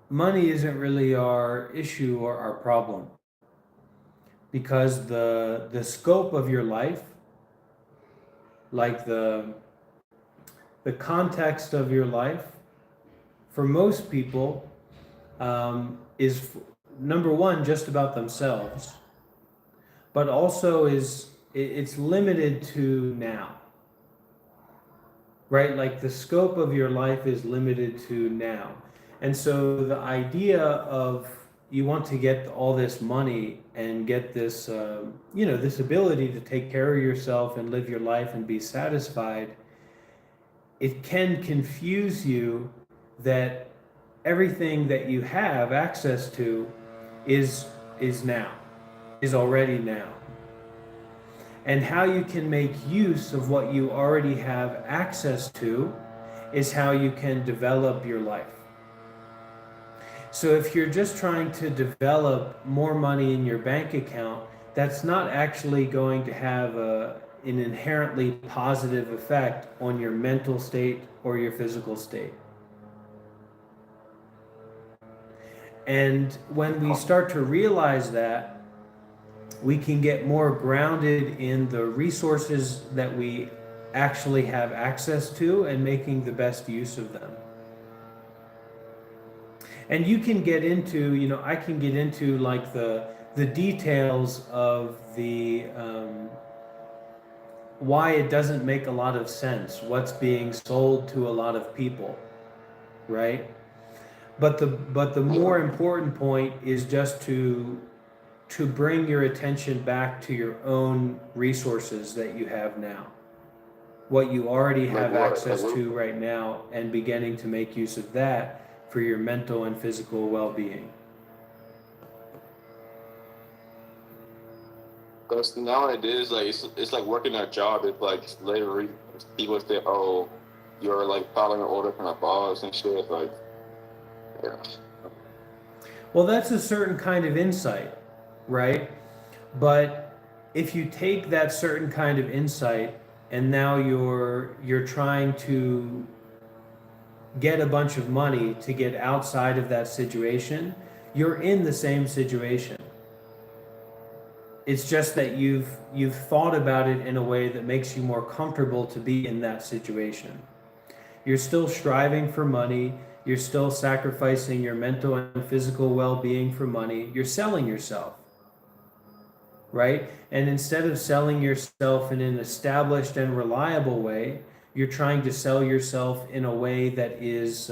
money isn't really our issue or our problem, because the scope of your life, like the context of your life, for most people, is number one just about themselves, but also it's limited to now, right? Like the scope of your life is limited to now. And so the idea of you want to get all this money and get this, this ability to take care of yourself and live your life and be satisfied, it can confuse you that everything that you have access to is is now, is already now. And how you can make use of what you already have access to is how you can develop your life. So if you're just trying to develop more money in your bank account, that's not actually going to have an inherently positive effect on your mental state or your physical state. And when we start to realize that, we can get more grounded in the resources that we actually have access to and making the best use of them. And you can get into, I can get into like the details of the why it doesn't make a lot of sense what's being sold to a lot of people, right? But the more important point is just to bring your attention back to your own resources that you have now, what you already have access to right now, and beginning to make use of that for your mental and physical well-being. Because nowadays, like it's like working a job. It's like slavery. People say, "Oh, you're like following an order from a boss and shit." Like, yeah. Well, that's a certain kind of insight, right? But if you take that certain kind of insight and now you're trying to get a bunch of money to get outside of that situation, you're in the same situation. It's just that you've thought about it in a way that makes you more comfortable to be in that situation. You're still striving for money. You're still sacrificing your mental and physical well-being for money. You're selling yourself, right? And instead of selling yourself in an established and reliable way, you're trying to sell yourself in a way that is,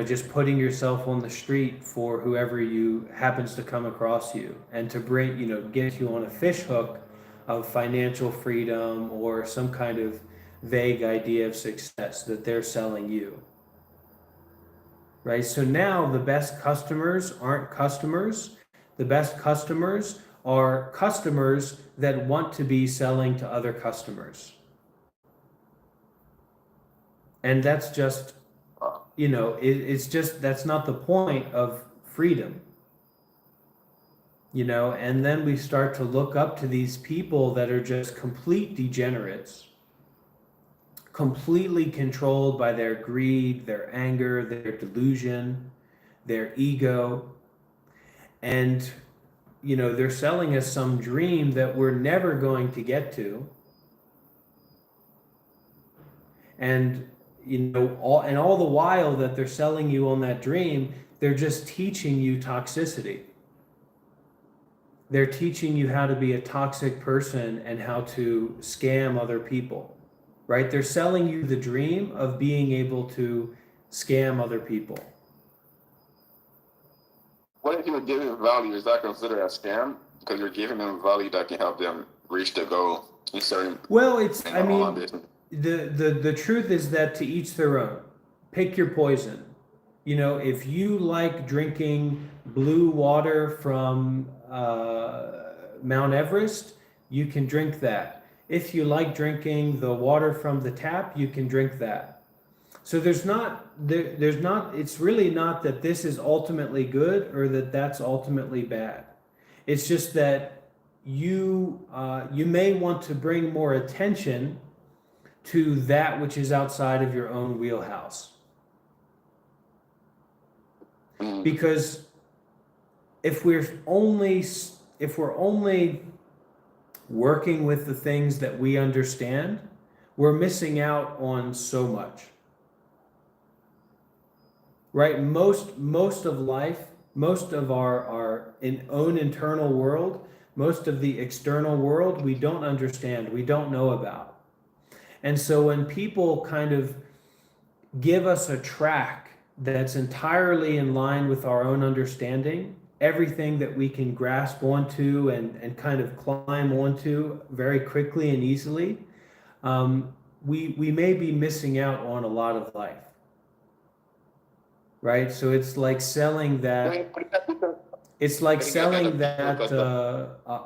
just putting yourself on the street for whoever you happens to come across you, and to bring, get you on a fish hook of financial freedom or some kind of vague idea of success that they're selling you. Right? So now the best customers aren't customers. The best customers are customers that want to be selling to other customers. And that's just, it's just, that's not the point of freedom. And then we start to look up to these people that are just complete degenerates, completely controlled by their greed, their anger, their delusion, their ego. And, they're selling us some dream that we're never going to get to. And, all the while that they're selling you on that dream, they're just teaching you toxicity. They're teaching you how to be a toxic person and how to scam other people, right? They're selling you the dream of being able to scam other people. What if you're giving value? Is that considered a scam? Because you're giving them value that can help them reach the goal in certain. Well, the truth is that to each their own. Pick your poison. If you like drinking blue water from Mount Everest, you can drink that. If you like drinking the water from the tap, you can drink that. So there's not, it's really not that this is ultimately good or that that's ultimately bad. It's just that you may want to bring more attention to that which is outside of your own wheelhouse. Because if we're only working with the things that we understand, we're missing out on so much. Right? Most of life, most of our own internal world, most of the external world, we don't understand, we don't know about. And so when people kind of give us a track that's entirely in line with our own understanding, everything that we can grasp onto and kind of climb onto very quickly and easily, we may be missing out on a lot of life. Right? So it's like selling that. It's like selling that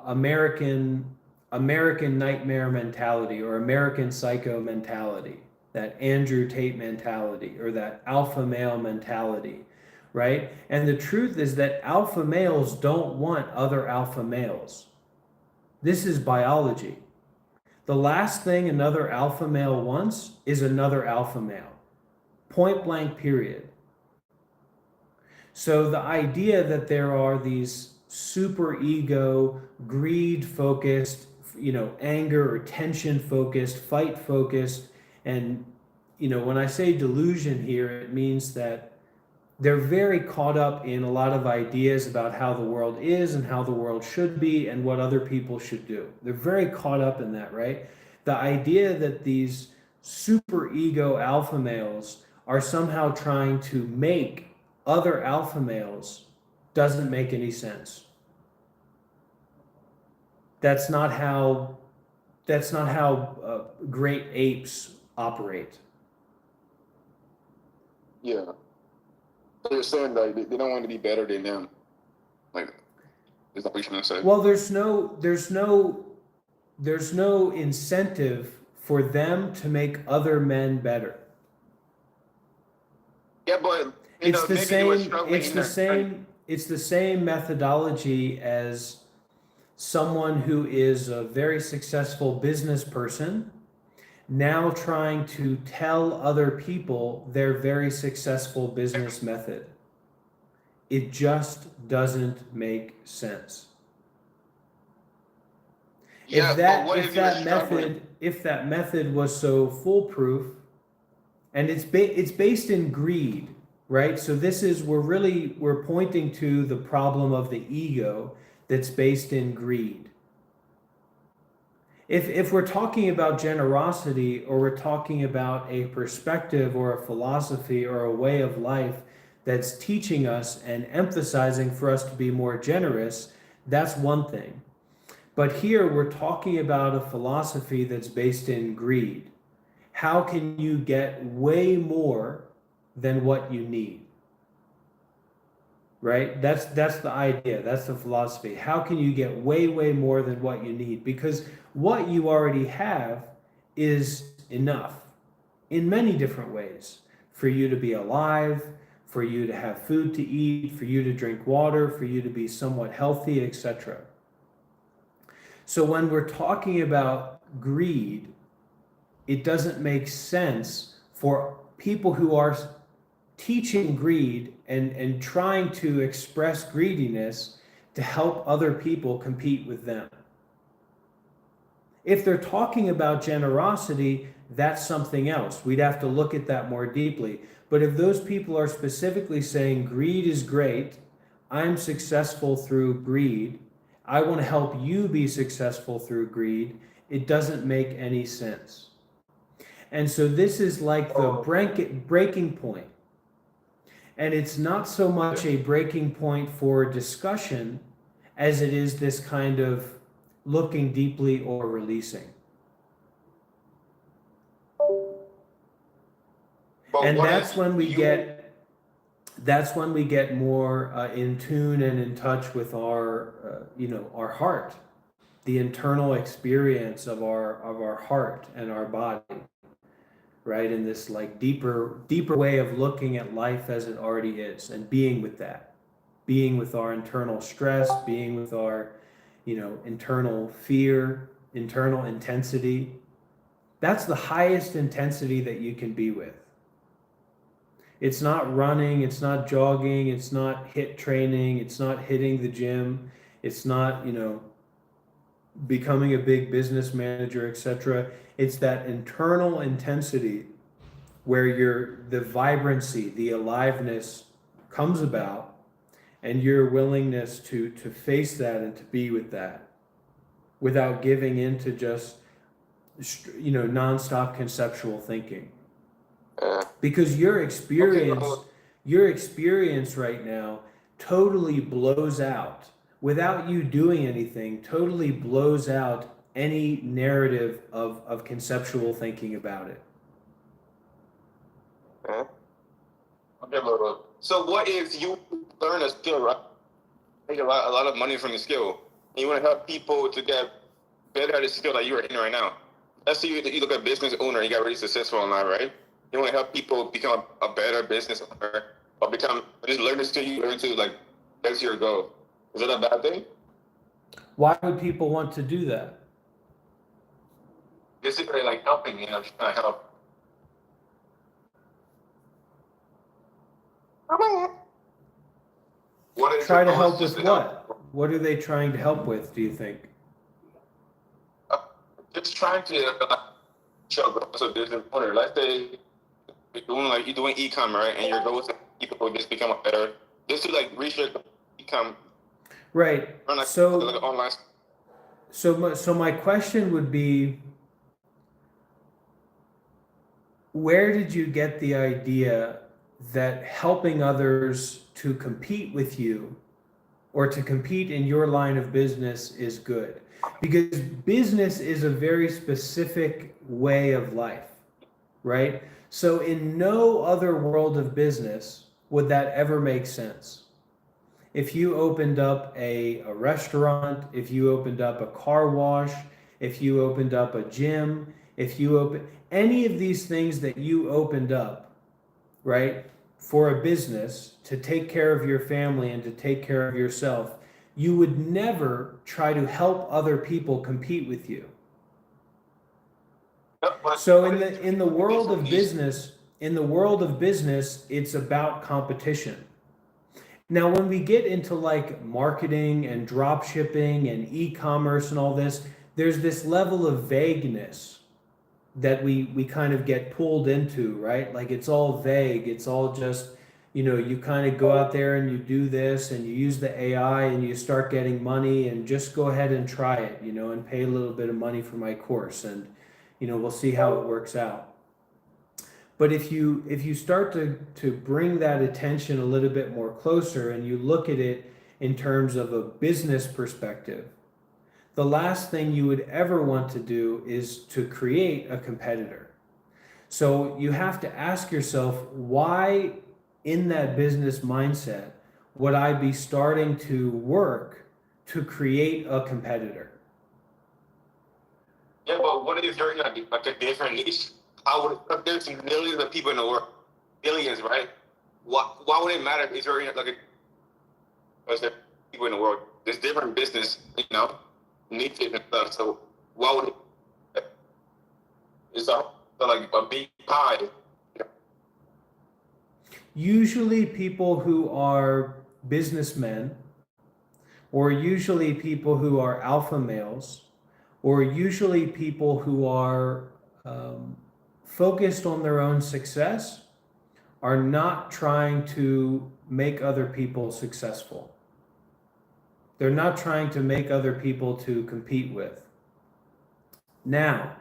American nightmare mentality or American psycho mentality, that Andrew Tate mentality or that alpha male mentality, right? And the truth is that alpha males don't want other alpha males. This is biology. The last thing another alpha male wants is another alpha male. Point blank, period. So the idea that there are these super ego, greed focused, anger or tension focused, fight focused, and when I say delusion here, it means that they're very caught up in a lot of ideas about how the world is and how the world should be and what other people should do. They're very caught up in that, right? The idea that these super ego alpha males are somehow trying to make other alpha males doesn't make any sense. That's not how great apes operate. Yeah. They're saying like they don't want to be better than them. Like, is that what you're trying to say? Well, there's no incentive for them to make other men better. Yeah, but It's the same methodology as someone who is a very successful business person now trying to tell other people their very successful business method. It just doesn't make sense. Yeah, If that method was so foolproof, and it's based in greed, right? So we're pointing to the problem of the ego that's based in greed. If we're talking about generosity, or we're talking about a perspective or a philosophy or a way of life that's teaching us and emphasizing for us to be more generous, that's one thing. But here we're talking about a philosophy that's based in greed. How can you get way more than what you need? Right? That's the idea. That's the philosophy. How can you get way more than what you need? Because what you already have is enough in many different ways for you to be alive, for you to have food to eat, for you to drink water, for you to be somewhat healthy, etc. So when we're talking about greed, it doesn't make sense for people who are teaching greed and trying to express greediness to help other people compete with them. If they're talking about generosity, that's something else. We'd have to look at that more deeply. But if those people are specifically saying greed is great, I'm successful through greed, I want to help you be successful through greed, it doesn't make any sense. And so this is like the breaking point. And it's not so much a breaking point for discussion as it is this kind of looking deeply or releasing. And that's when we get more in tune and in touch with our our heart, the internal experience of our heart and our body, right? In this like deeper way of looking at life as it already is, and being with that, being with our internal stress, being with our internal fear, internal intensity. That's the highest intensity that you can be with. It's not running, it's not jogging, it's not hit training, it's not hitting the gym, it's not, becoming a big business manager, etc. It's that internal intensity where the vibrancy, the aliveness comes about, and your willingness to face that and to be with that without giving into just nonstop conceptual thinking. Because your experience right now totally blows out, without you doing anything, totally blows out any narrative of conceptual thinking about it. Okay, bro. So what if you learn a skill, right? Make a lot of money from the skill, and you want to help people to get better at the skill that you're in right now? Let's say you look at a business owner, you got really successful online, right? You want to help people become a better business owner, or just learn the skill you learn to, like, that's your goal. Is that a bad thing? Why would people want to do that? Basically, like helping, just trying to help. Try to help with what? What are they trying to help with, do you think? Just trying to show growth as a business owner. Let's say you're doing e-com, right? And your goal is to people just become a better, just to like research e-com. Right. Like, so like online. So my question would be, where did you get the idea that helping others to compete with you or to compete in your line of business is good? Because business is a very specific way of life, right? So in no other world of business would that ever make sense. If you opened up a restaurant, if you opened up a car wash, if you opened up a gym, if you open any of these things that you opened up, right, for a business to take care of your family and to take care of yourself, you would never try to help other people compete with you. So in the world of business, it's about competition. Now, when we get into like marketing and drop shipping and e-commerce and all this, there's this level of vagueness that we kind of get pulled into, right? Like it's all vague. It's all just, you kind of go out there and you do this and you use the AI and you start getting money, and just go ahead and try it, and pay a little bit of money for my course, and, we'll see how it works out. But if you start to bring that attention a little bit more closer, and you look at it in terms of a business perspective, the last thing you would ever want to do is to create a competitor. So you have to ask yourself, why in that business mindset would I be starting to work to create a competitor? Yeah, but what if you're in like a different niche? If there's millions of people in the world, billions, right? Why would it matter if you're in like there's people in the world? There's different business, niches and stuff. So why would it? It's like a big pie. Usually people who are businessmen, or usually people who are alpha males, or usually people who are focused on their own success, are not trying to make other people successful. They're not trying to make other people to compete with. Now,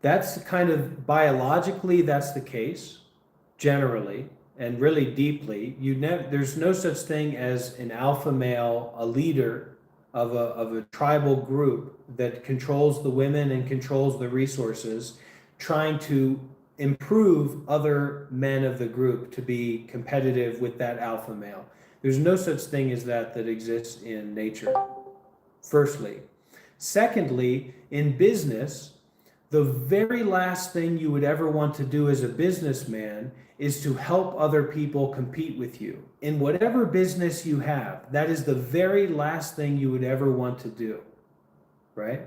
that's kind of biologically, that's the case, generally, and really deeply. There's no such thing as an alpha male, a leader of a tribal group that controls the women and controls the resources, trying to improve other men of the group to be competitive with that alpha male. There's no such thing as that exists in nature, firstly. Secondly, in business, the very last thing you would ever want to do as a businessman is to help other people compete with you. In whatever business you have, that is the very last thing you would ever want to do, right?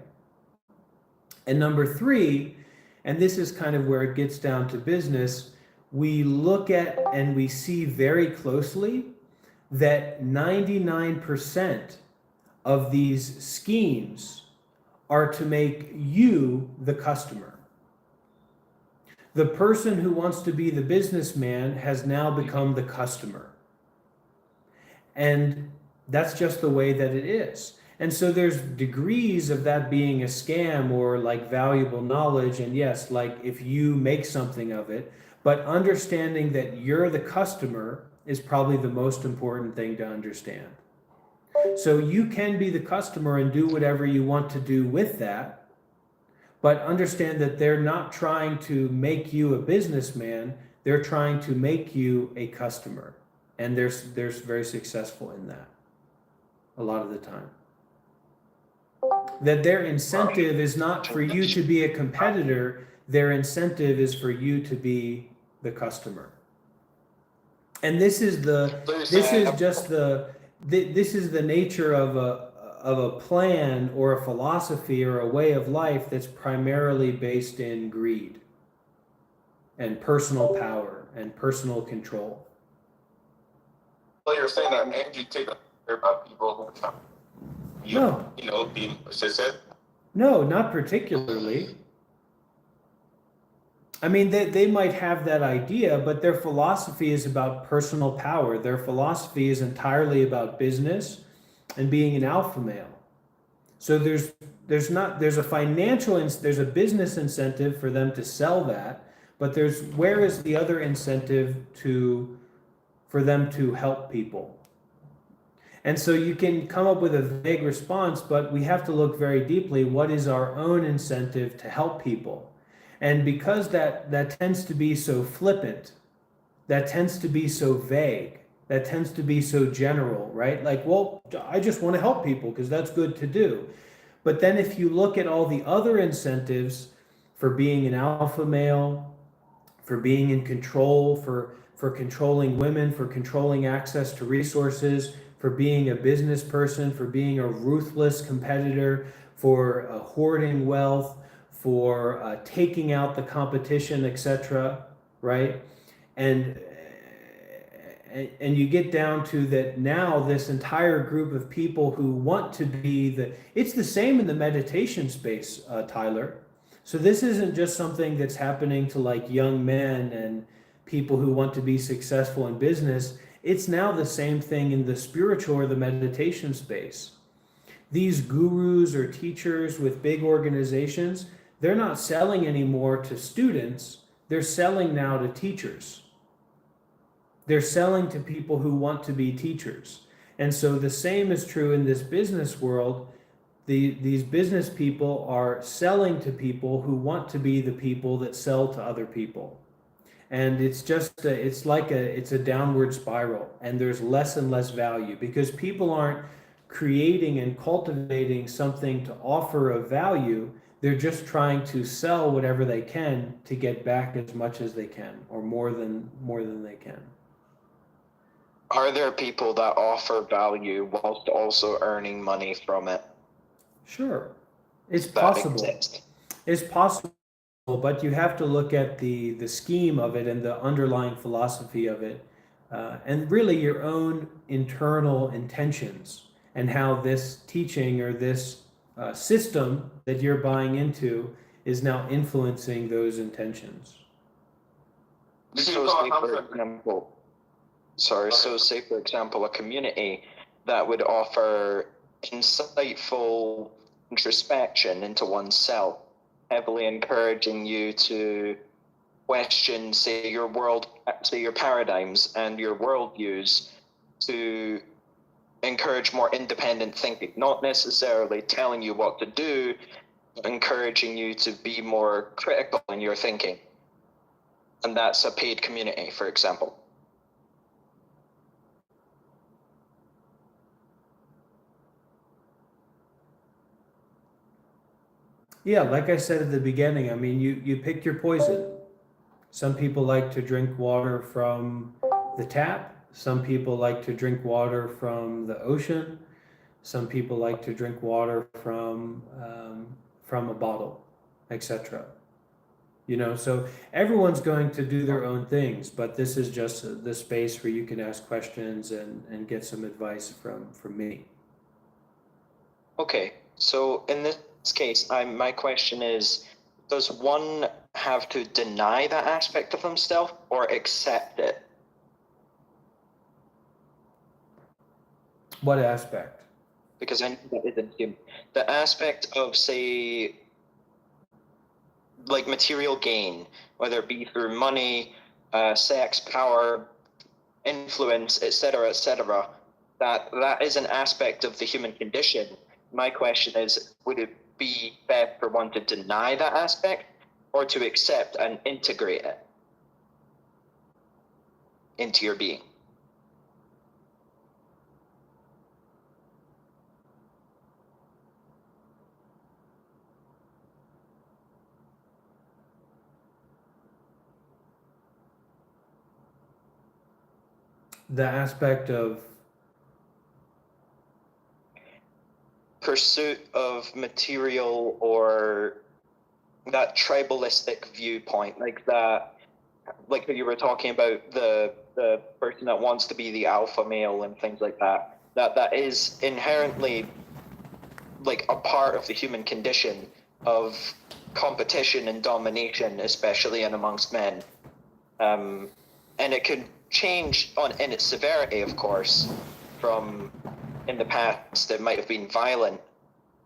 And number three, and this is kind of where it gets down to business, we look at and we see very closely that 99% of these schemes are to make you the customer. The person who wants to be the businessman has now become the customer. And that's just the way that it is. And so there's degrees of that being a scam or like valuable knowledge. And yes, like if you make something of it, but understanding that you're the customer is probably the most important thing to understand. So you can be the customer and do whatever you want to do with that, but understand that they're not trying to make you a businessman, they're trying to make you a customer. And they're very successful in that a lot of the time. That their incentive is not for you to be a competitor, their incentive is for you to be the customer. And this is the nature of a plan or a philosophy or a way of life that's primarily based in greed and personal power and personal control. Well, you're saying that Angie take care about people who are being assisted? No, not particularly. I mean, they might have that idea, but their philosophy is about personal power. Their philosophy is entirely about business and being an alpha male. So there's a business incentive for them to sell that, but where is the other incentive for them to help people? And so you can come up with a vague response, but we have to look very deeply, what is our own incentive to help people? And because that tends to be so flippant, that tends to be so vague, that tends to be so general, right? Like, well, I just want to help people because that's good to do. But then if you look at all the other incentives for being an alpha male, for being in control, for controlling women, for controlling access to resources, for being a business person, for being a ruthless competitor, for hoarding wealth, for taking out the competition, etc., right? And you get down to that now this entire group of people who want to be it's the same in the meditation space, Tyler. So this isn't just something that's happening to like young men and people who want to be successful in business. It's now the same thing in the spiritual or the meditation space. These gurus or teachers with big organizations, they're not selling anymore to students. They're selling now to teachers. They're selling to people who want to be teachers. And so the same is true in this business world. These business people are selling to people who want to be the people that sell to other people. And it's a downward spiral, and there's less and less value because people aren't creating and cultivating something to offer of value. They're just trying to sell whatever they can to get back as much as they can, or more than they can. Are there people that offer value whilst also earning money from it? Sure, it's possible. It's possible, but you have to look at the scheme of it and the underlying philosophy of it, and really your own internal intentions and how this teaching or this system that you're buying into is now influencing those intentions. So say for example, a community that would offer insightful introspection into oneself, heavily encouraging you to question, say, your paradigms and your worldviews, to encourage more independent thinking, not necessarily telling you what to do, but encouraging you to be more critical in your thinking. And that's a paid community, for example. Yeah, like I said at the beginning, I mean, you pick your poison. Some people like to drink water from the tap. Some people like to drink water from the ocean. Some people like to drink water from a bottle, etc. You know, so everyone's going to do their own things, but this is just the space where you can ask questions and get some advice from me. Okay, so in this case, my question is, does one have to deny that aspect of himself or accept it? What aspect? Because I know that isn't human. The aspect of, say, like material gain, whether it be through money, sex, power, influence, etc., that is an aspect of the human condition. My question is, would it be best for one to deny that aspect or to accept and integrate it into your being? The aspect of Pursuit of material or that tribalistic viewpoint, like that, like you were talking about the person that wants to be the alpha male and things like that. That is inherently like a part of the human condition of competition and domination, especially in amongst men. And it can change in its severity, of course, from in the past it might have been violent,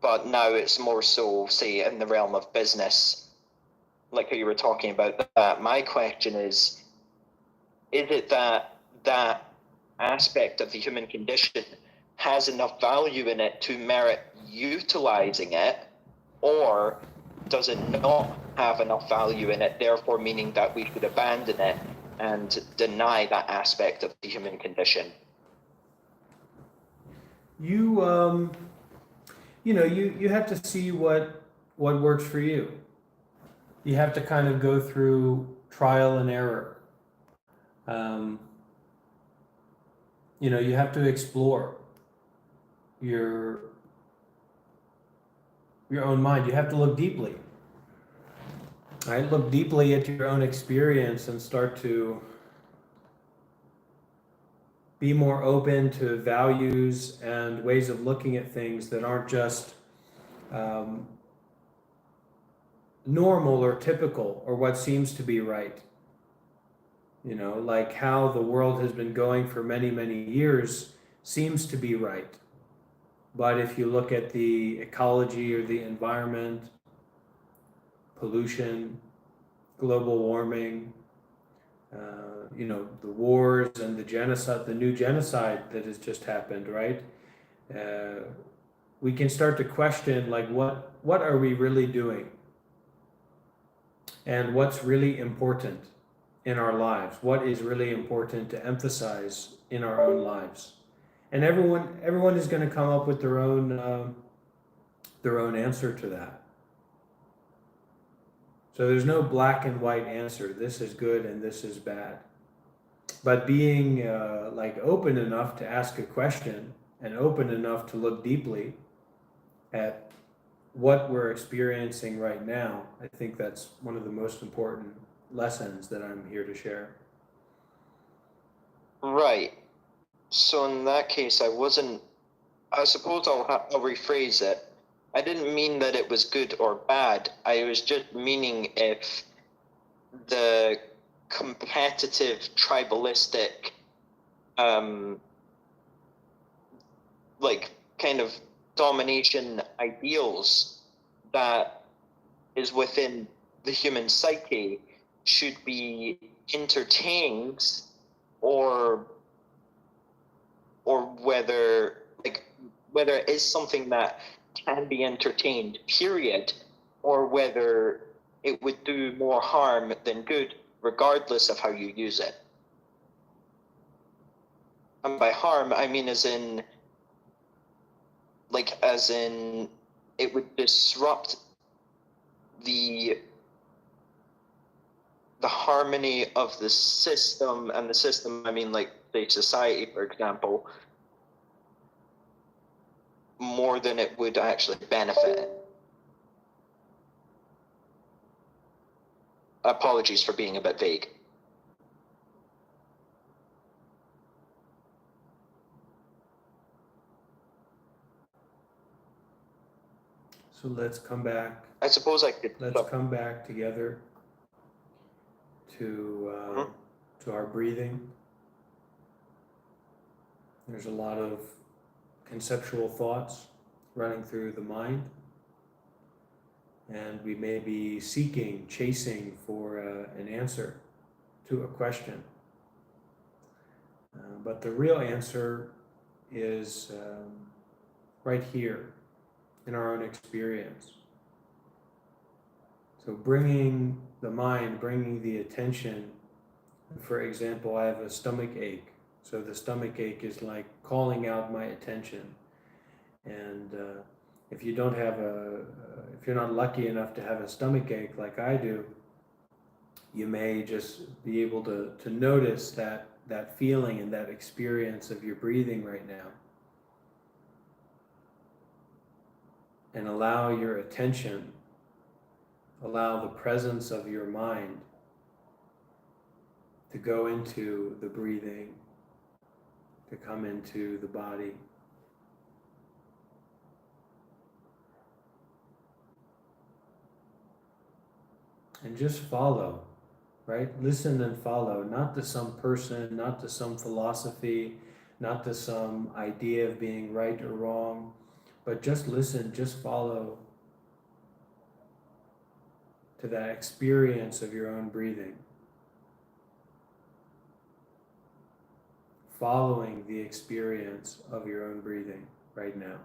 but now it's more so, say, in the realm of business, like how you were talking about that. My question is it that that aspect of the human condition has enough value in it to merit utilizing it, or does it not have enough value in it, therefore meaning that we should abandon it and deny that aspect of the human condition? you, you know, you have to see what works for you. You have to kind of go through trial and error. Um, you know, you have to explore your own mind. You have to look deeply. Right? Look deeply at your own experience and start to be more open to values and ways of looking at things that aren't just um, normal or typical or what seems to be right. You know, like how the world has been going for many, many years seems to be right. But if you look at the ecology or the environment, pollution, global warming, you know, the wars and the genocide, the new genocide that has just happened, right? We can start to question, like, what are we really doing, and what's really important in our lives? What is really important to emphasize in our own lives? And everyone is going to come up with their own answer to that. So there's no black and white answer. This is good and this is bad. But being like open enough to ask a question and open enough to look deeply at what we're experiencing right now, I think that's one of the most important lessons that I'm here to share. Right. So in that case, I suppose I'll rephrase it. I didn't mean that it was good or bad. I was just meaning if the competitive, tribalistic, like kind of domination ideals that is within the human psyche should be entertained, or whether it is something that can be entertained, period, or whether it would do more harm than good, regardless of how you use it. And by harm, I mean as in it would disrupt the harmony of the system, and the system, I mean, like, say, society, for example, more than it would actually benefit it. Apologies for being a bit vague. So let's come back. I suppose I could. Let's come back together to our breathing. There's a lot of conceptual thoughts running through the mind, and we may be chasing for an answer to a question. But the real answer is right here in our own experience. So bringing the mind, bringing the attention, for example, I have a stomach ache. So the stomach ache is like calling out my attention. And if you don't have if you're not lucky enough to have a stomach ache like I do, you may just be able to notice that feeling and that experience of your breathing right now. And allow your attention, allow the presence of your mind to go into the breathing, to come into the body. And just follow, right? Listen and follow, not to some person, not to some philosophy, not to some idea of being right or wrong, but just listen, just follow to that experience of your own breathing. Following the experience of your own breathing right now.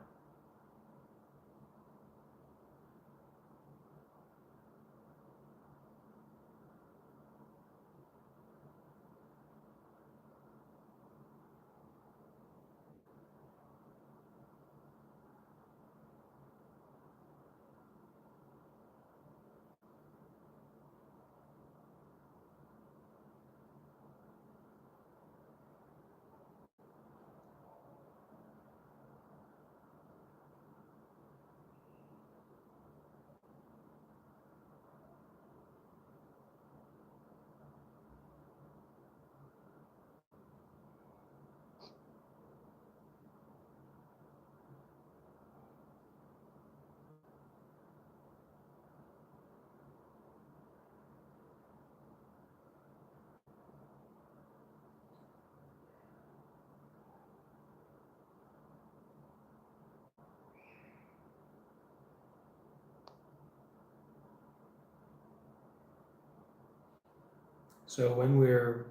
So when we're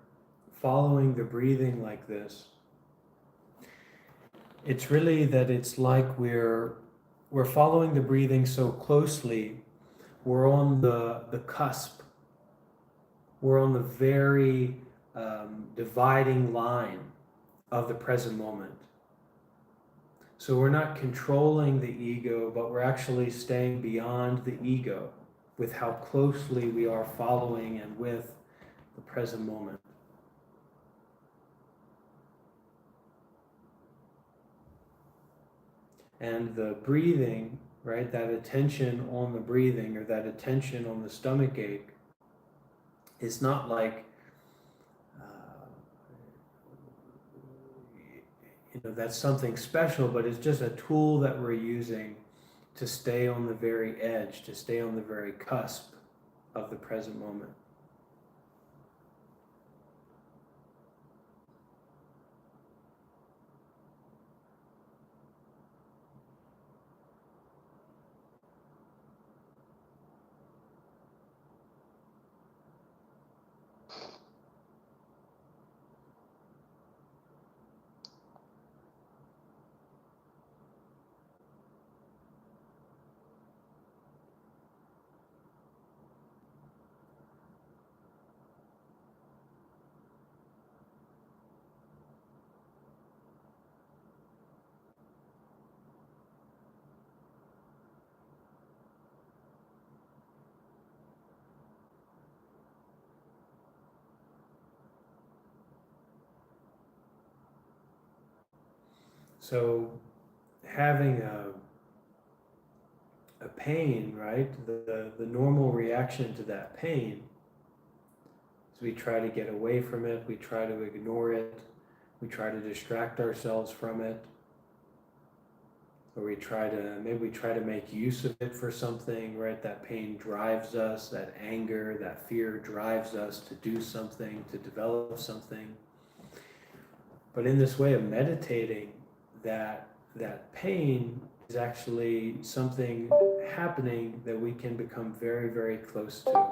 following the breathing like this, it's really that it's like we're following the breathing so closely, we're on the cusp, we're on the very dividing line of the present moment. So we're not controlling the ego, but we're actually staying beyond the ego with how closely we are following and with the present moment. And the breathing, right, that attention on the breathing or that attention on the stomach ache is not like, that's something special, but it's just a tool that we're using to stay on the very edge, to stay on the very cusp of the present moment. So having a pain, right? The normal reaction to that pain We try to get away from it, we try to ignore it, we try to distract ourselves from it, or maybe we try to make use of it for something, right? That pain drives us, that anger, that fear drives us to do something, to develop something. But in this way of meditating, that pain is actually something happening that we can become very, very close to.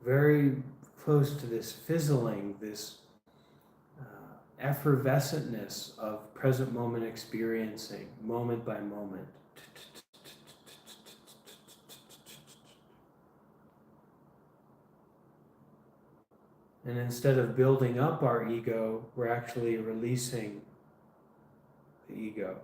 Very close to this fizzling, this effervescentness of present moment experiencing, moment by moment. And instead of building up our ego, we're actually releasing the ego.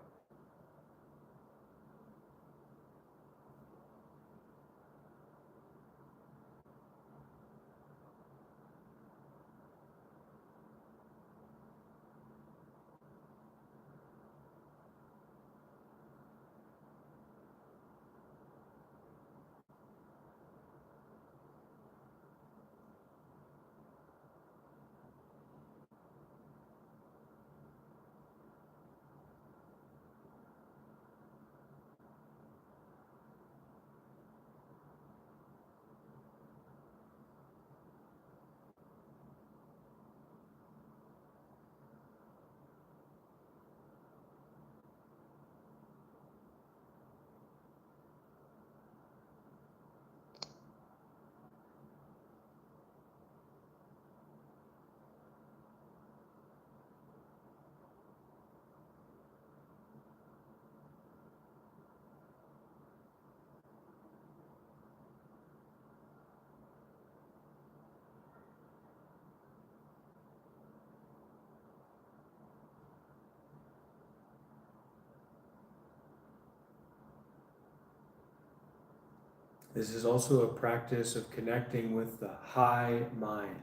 This is also a practice of connecting with the high mind.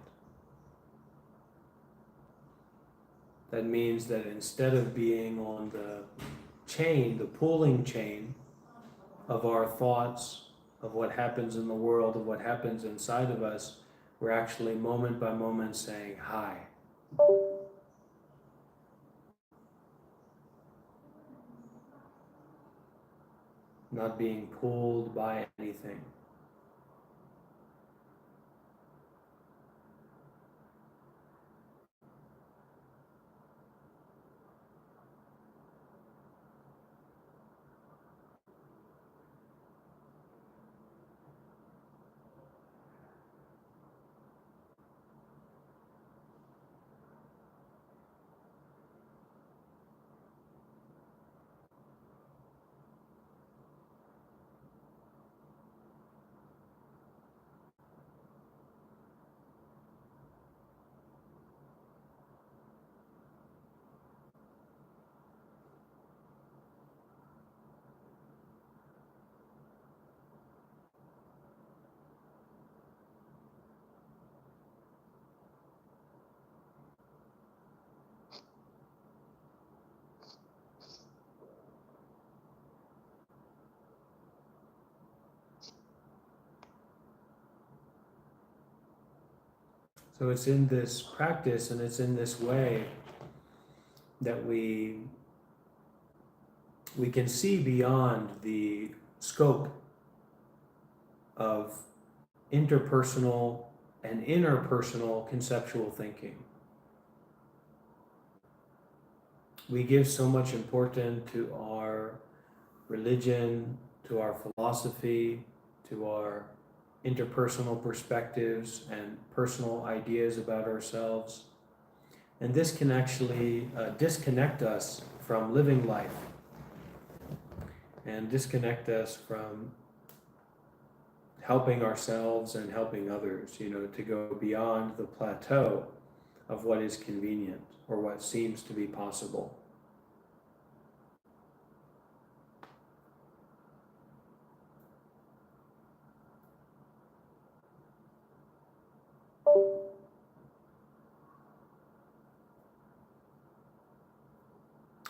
That means that instead of being on the chain, the pulling chain of our thoughts, of what happens in the world, of what happens inside of us, we're actually moment by moment saying hi. Not being pulled by anything. So it's in this practice and it's in this way that we can see beyond the scope of interpersonal and interpersonal conceptual thinking. We give so much importance to our religion, to our philosophy, to our interpersonal perspectives and personal ideas about ourselves. And this can actually disconnect us from living life and disconnect us from helping ourselves and helping others, to go beyond the plateau of what is convenient or what seems to be possible.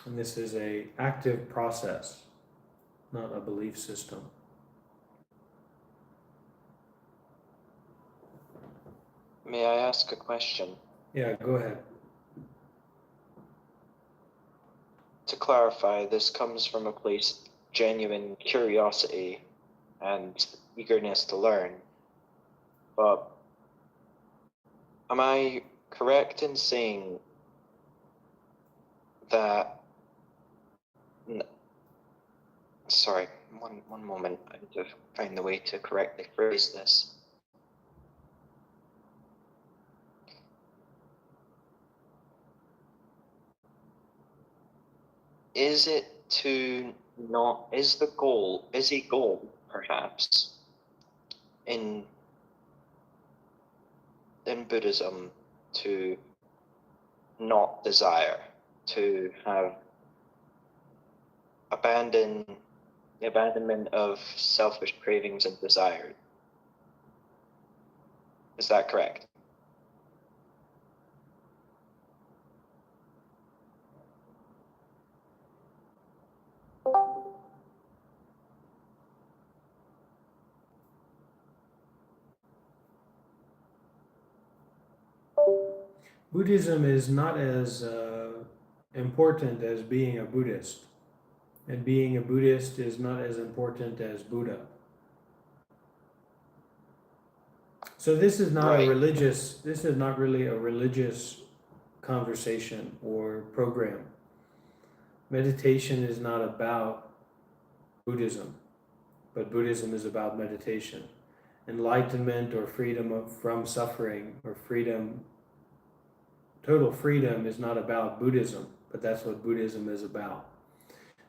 And this is an active process, not a belief system. May I ask a question? Yeah, go ahead. To clarify, this comes from a place of genuine curiosity and eagerness to learn. But am I correct in saying that? Sorry, one moment. I need to find the way to correctly phrase this. Is it to not, is a goal perhaps in Buddhism to not desire, to have the abandonment of selfish cravings and desires? Is that correct? Buddhism is not as important as being a Buddhist, and being a Buddhist is not as important as Buddha. So this is not Right. this is not really a religious conversation or program. Meditation is not about Buddhism, but Buddhism is about meditation. Enlightenment or freedom from suffering or total freedom is not about Buddhism, but that's what Buddhism is about.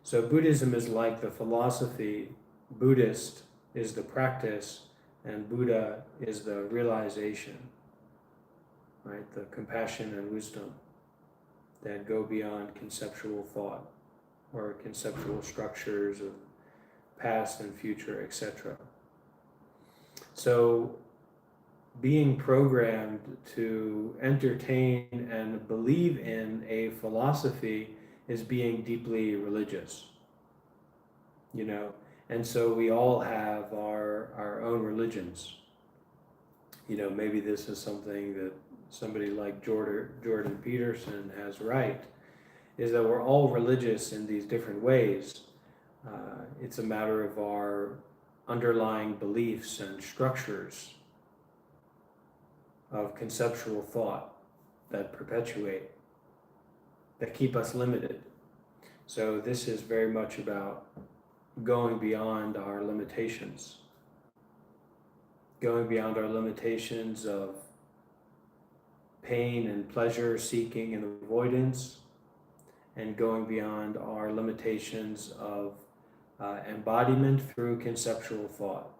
So Buddhism is like the philosophy, Buddhist is the practice, and Buddha is the realization, right? The compassion and wisdom that go beyond conceptual thought or conceptual structures of past and future, etc. So being programmed to entertain and believe in a philosophy is being deeply religious, you know, and so we all have our own religions. You know, maybe this is something that somebody like Jordan Peterson has right, is that we're all religious in these different ways. It's a matter of our underlying beliefs and structures of conceptual thought that perpetuate, that keep us limited. So this is very much about going beyond our limitations, going beyond our limitations of pain and pleasure seeking and avoidance, and going beyond our limitations of embodiment through conceptual thought.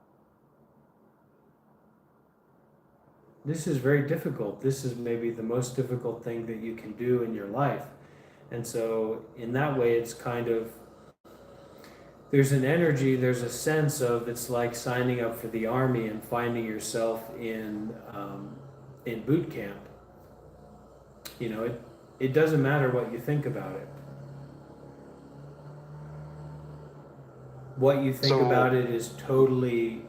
This is very difficult. This is maybe the most difficult thing that you can do in your life. And so in that way, it's kind of, there's an energy, there's a sense of, it's like signing up for the army and finding yourself in boot camp. You know, it doesn't matter what you think about it. What you think about it is totally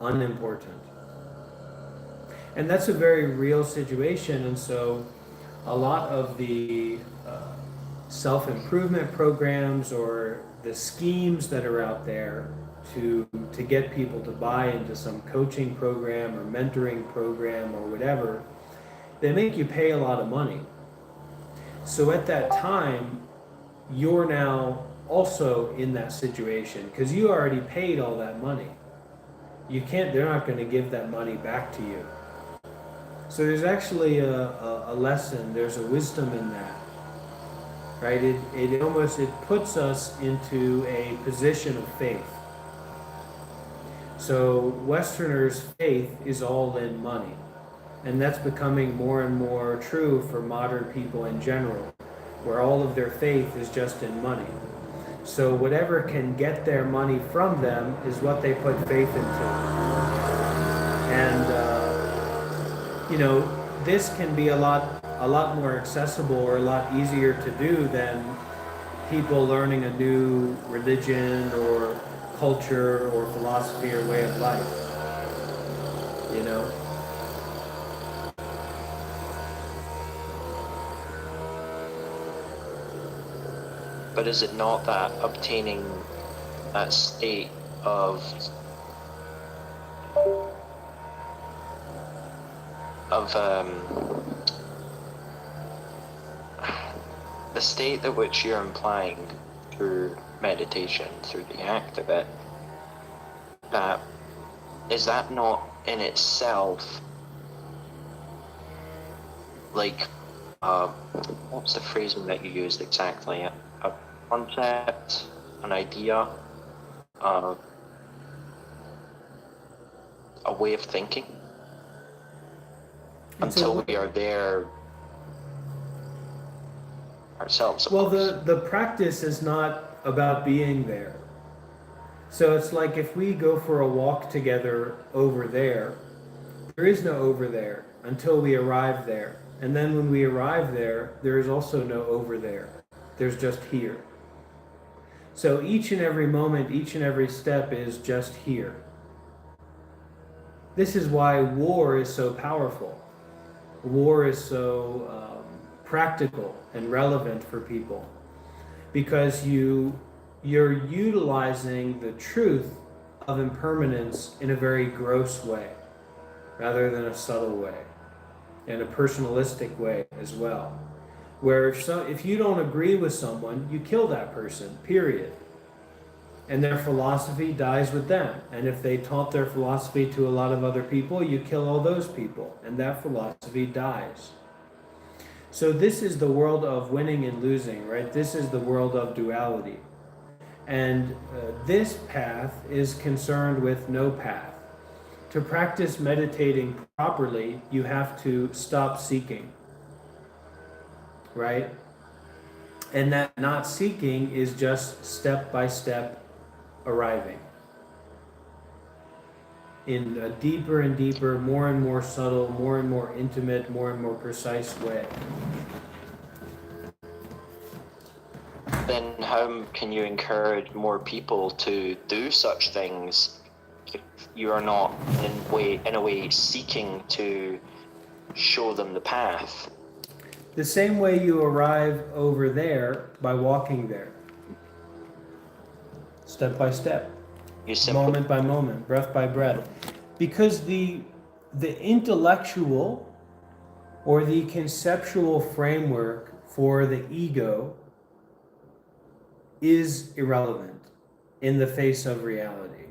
unimportant. And that's a very real situation. And so a lot of the self-improvement programs or the schemes that are out there to get people to buy into some coaching program or mentoring program or whatever, they make you pay a lot of money. So at that time, you're now also in that situation because you already paid all that money. They're not going to give that money back to you. So there's actually a lesson, there's a wisdom in that, right? It puts us into a position of faith. So Westerners' faith is all in money. And that's becoming more and more true for modern people in general, where all of their faith is just in money. So whatever can get their money from them is what they put faith into. And you know, this can be a lot more accessible or a lot easier to do than people learning a new religion or culture or philosophy or way of life. You know? But is it not that obtaining that state of the state at which you're implying through meditation, through the act of it, is that not in itself like, what's the phrasing that you used exactly? A concept, an idea, a way of thinking? Until we are there ourselves. Well, the practice is not about being there. So it's like if we go for a walk together over there is no over there until we arrive there. And then when we arrive there, there is also no over there. There's just here. So each and every moment, each and every step is just here. This is why war is so powerful. War is so practical and relevant for people, because you're utilizing the truth of impermanence in a very gross way rather than a subtle way, and a personalistic way as well, where if you don't agree with someone, you kill that person, period, and their philosophy dies with them. And if they taught their philosophy to a lot of other people, you kill all those people, and that philosophy dies. So this is the world of winning and losing, right? This is the world of duality. And this path is concerned with no path. To practice meditating properly, you have to stop seeking, right? And that not seeking is just step by step arriving in a deeper and deeper, more and more subtle, more and more intimate, more and more precise way. Then how can you encourage more people to do such things if you are not in a way seeking to show them the path? The same way you arrive over there by walking there. Step by step. Moment by moment, breath by breath. Because the intellectual or the conceptual framework for the ego is irrelevant in the face of reality.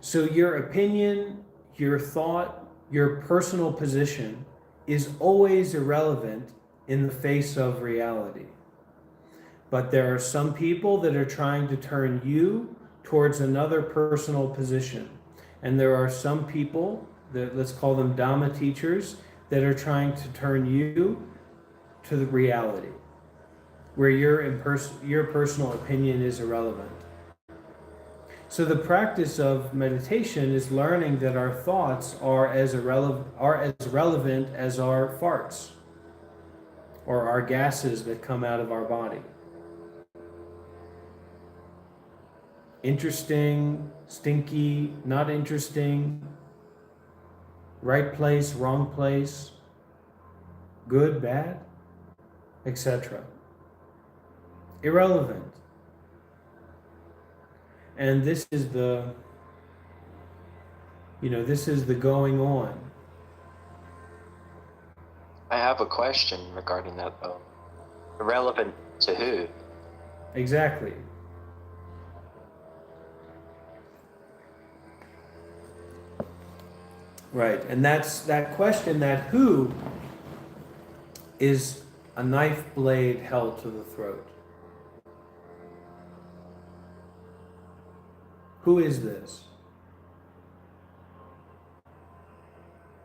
So your opinion, your thought, your personal position is always irrelevant in the face of reality. But there are some people that are trying to turn you towards another personal position. And there are some people that, let's call them Dhamma teachers, that are trying to turn you to the reality, where your personal opinion is irrelevant. So the practice of meditation is learning that our thoughts are as relevant as our farts or our gases that come out of our body. Interesting, stinky, not interesting, right place, wrong place, good, bad, etc. Irrelevant. And this is the going on. I have a question regarding that though. Irrelevant to who? Exactly. Right, and that's that question, that who is a knife blade held to the throat. Who is this?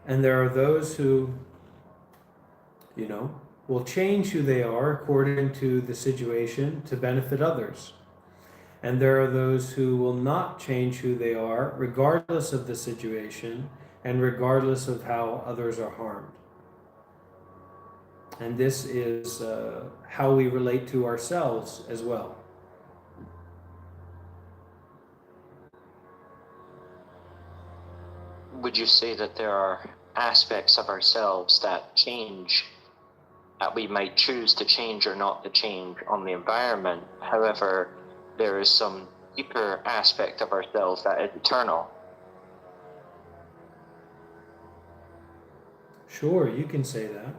And there are those who, will change who they are according to the situation to benefit others. And there are those who will not change who they are regardless of the situation and regardless of how others are harmed. And this is how we relate to ourselves as well. Would you say that there are aspects of ourselves that change that we might choose to change or not to change on the environment. However, there is some deeper aspect of ourselves that is eternal. Sure, you can say that.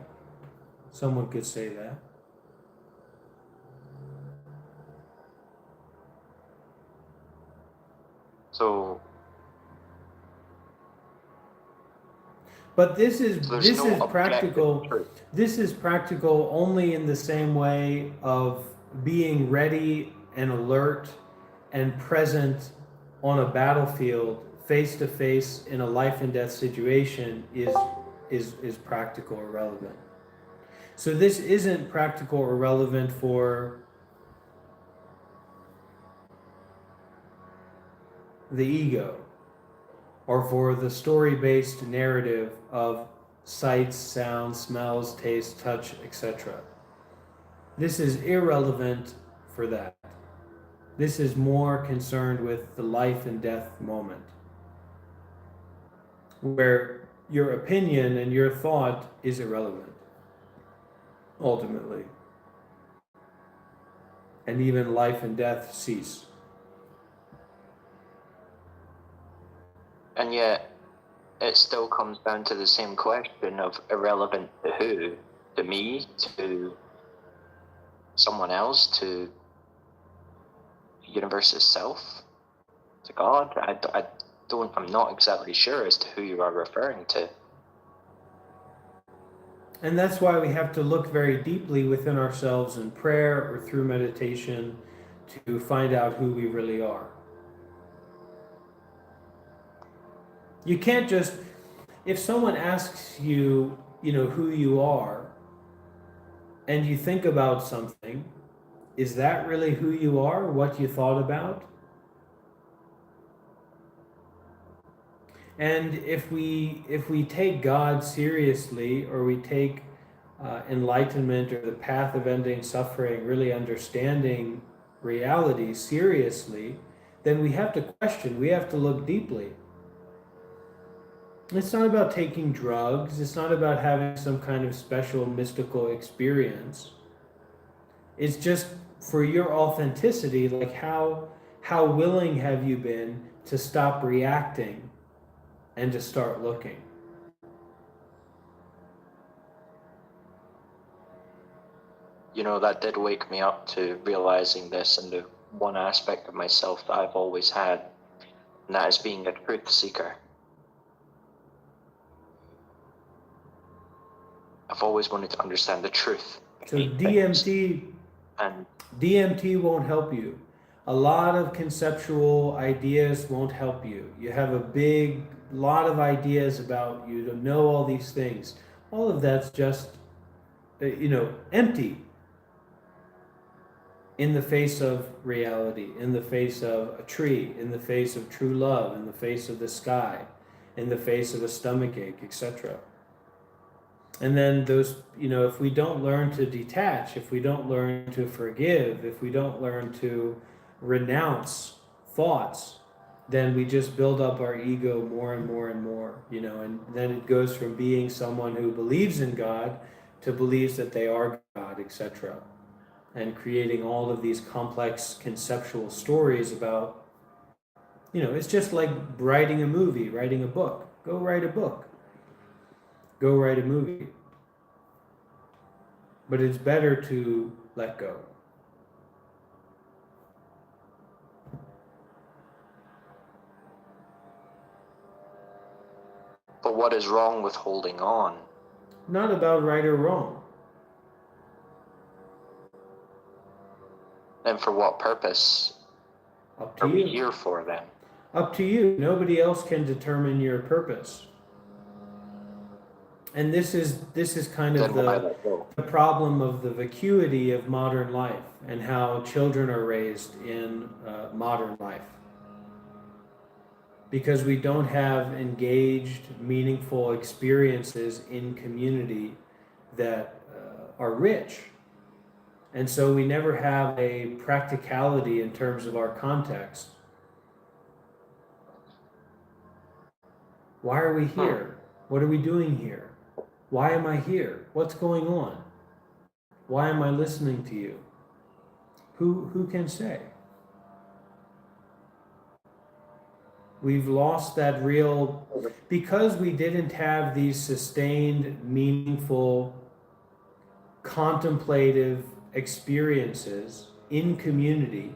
Someone could say that. So But this is there's no objective practical. truth. This is practical only in the same way of being ready and alert and present on a battlefield, face to face in a life and death situation is practical or relevant. So this isn't practical or relevant for the ego or for the story-based narrative of sights, sounds, smells, taste, touch, etc. This is irrelevant for that. This is more concerned with the life and death moment, where your opinion and your thought is irrelevant, ultimately. And even life and death cease. And yet, it still comes down to the same question of irrelevant to who? To me? To someone else? To the universe itself? To God? I'm not exactly sure as to who you are referring to. And that's why we have to look very deeply within ourselves in prayer or through meditation to find out who we really are. You can't just, if someone asks you, who you are, and you think about something, is that really who you are, what you thought about? And if we take God seriously, or we take enlightenment or the path of ending suffering, really understanding reality seriously, then we have to question, we have to look deeply. It's not about taking drugs. It's not about having some kind of special mystical experience. It's just for your authenticity, like how willing have you been to stop reacting and to start looking? That did wake me up to realizing this and the one aspect of myself that I've always had, and that is being a truth seeker. I've always wanted to understand the truth. So DMT won't help you. A lot of conceptual ideas won't help you. You have a big lot of ideas about you to know all these things. All of that's just, empty in the face of reality, in the face of a tree, in the face of true love, in the face of the sky, in the face of a stomachache, etc. And then those, if we don't learn to detach, if we don't learn to forgive, if we don't learn to renounce thoughts, then we just build up our ego more and more and more, and then it goes from being someone who believes in God to believes that they are God, etc. And creating all of these complex conceptual stories about, it's just like writing a movie, writing a book. Go write a book. Go write a movie. But it's better to let go. But what is wrong with holding on? Not about right or wrong. And for what purpose Up to are we you. here for then? Up to you. Nobody else can determine your purpose. And this is kind of the problem of the vacuity of modern life and how children are raised in modern life. Because we don't have engaged, meaningful experiences in community that are rich. And so we never have a practicality in terms of our context. Why are we here? What are we doing here? Why am I here? What's going on? Why am I listening to you? Who can say? We've lost that real, because we didn't have these sustained, meaningful, contemplative experiences in community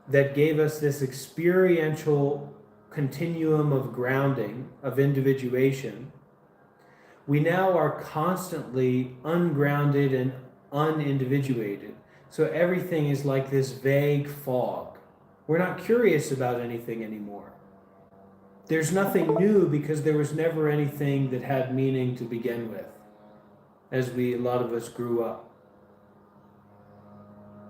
that gave us this experiential continuum of grounding, of individuation. We now are constantly ungrounded and unindividuated. So everything is like this vague fog. We're not curious about anything anymore. There's nothing new because there was never anything that had meaning to begin with, as a lot of us grew up.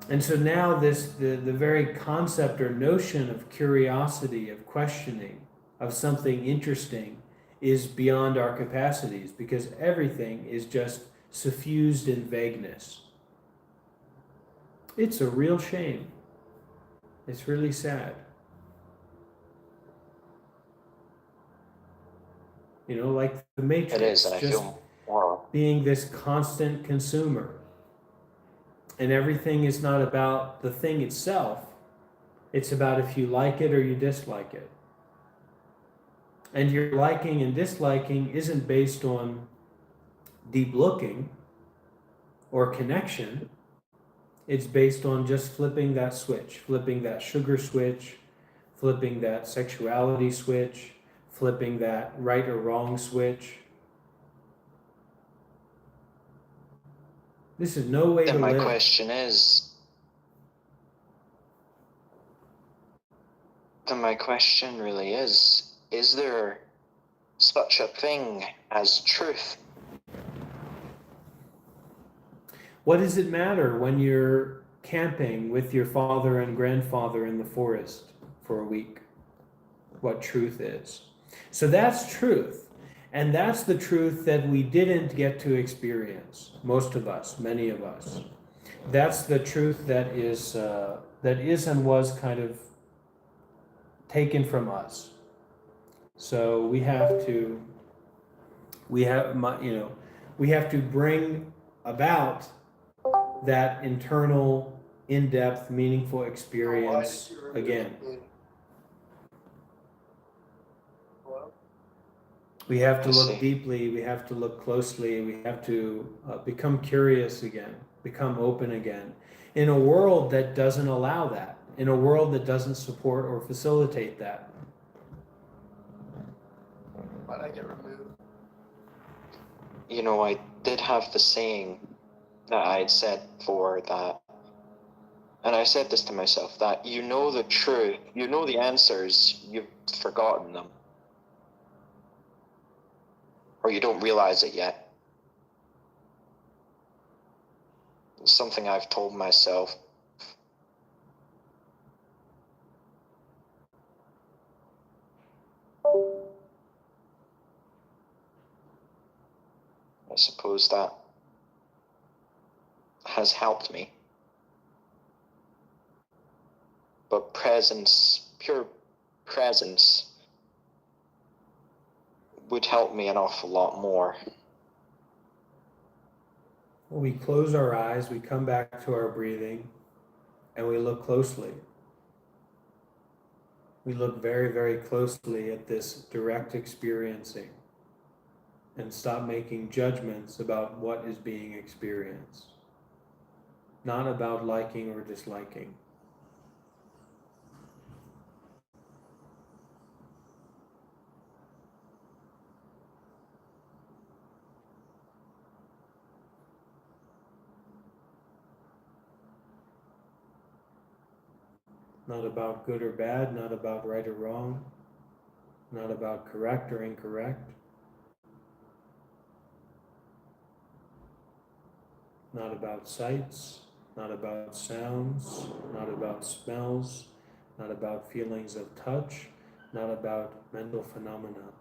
And so now the very concept or notion of curiosity, of questioning, of something interesting is beyond our capacities, because everything is just suffused in vagueness. It's a real shame. It's really sad. You know, like the Matrix, It is, and I just feel more. being this constant consumer. And everything is not about the thing itself. It's about if you like it or you dislike it. And your liking and disliking isn't based on deep looking or connection. It's based on just flipping that switch, flipping that sugar switch, flipping that sexuality switch, flipping that right or wrong switch. This is no way to Then my live. question is, then my question really is there such a thing as truth? What does it matter when you're camping with your father and grandfather in the forest for a week? What truth is. So that's truth. And that's the truth that we didn't get to experience. Most of us, many of us. That's the truth that is and was kind of taken from us. So we have to bring about that internal, in-depth, meaningful experience again. We have to look deeply, we have to look closely, we have to become curious again, become open again, in a world that doesn't allow that, in a world that doesn't support or facilitate that. Why'd I get removed? You know, I did have the saying that I'd said for that, and I said this to myself, that you know the truth, you know the answers, you've forgotten them. Or you don't realize it yet. It's something I've told myself. I suppose that has helped me. But presence, pure presence, would help me an awful lot more. When we close our eyes, we come back to our breathing, and we look closely. We look very, very closely at this direct experiencing and stop making judgments about what is being experienced. Not about liking or disliking. Not about good or bad, not about right or wrong, not about correct or incorrect, not about sights, not about sounds, not about smells, not about feelings of touch, not about mental phenomena.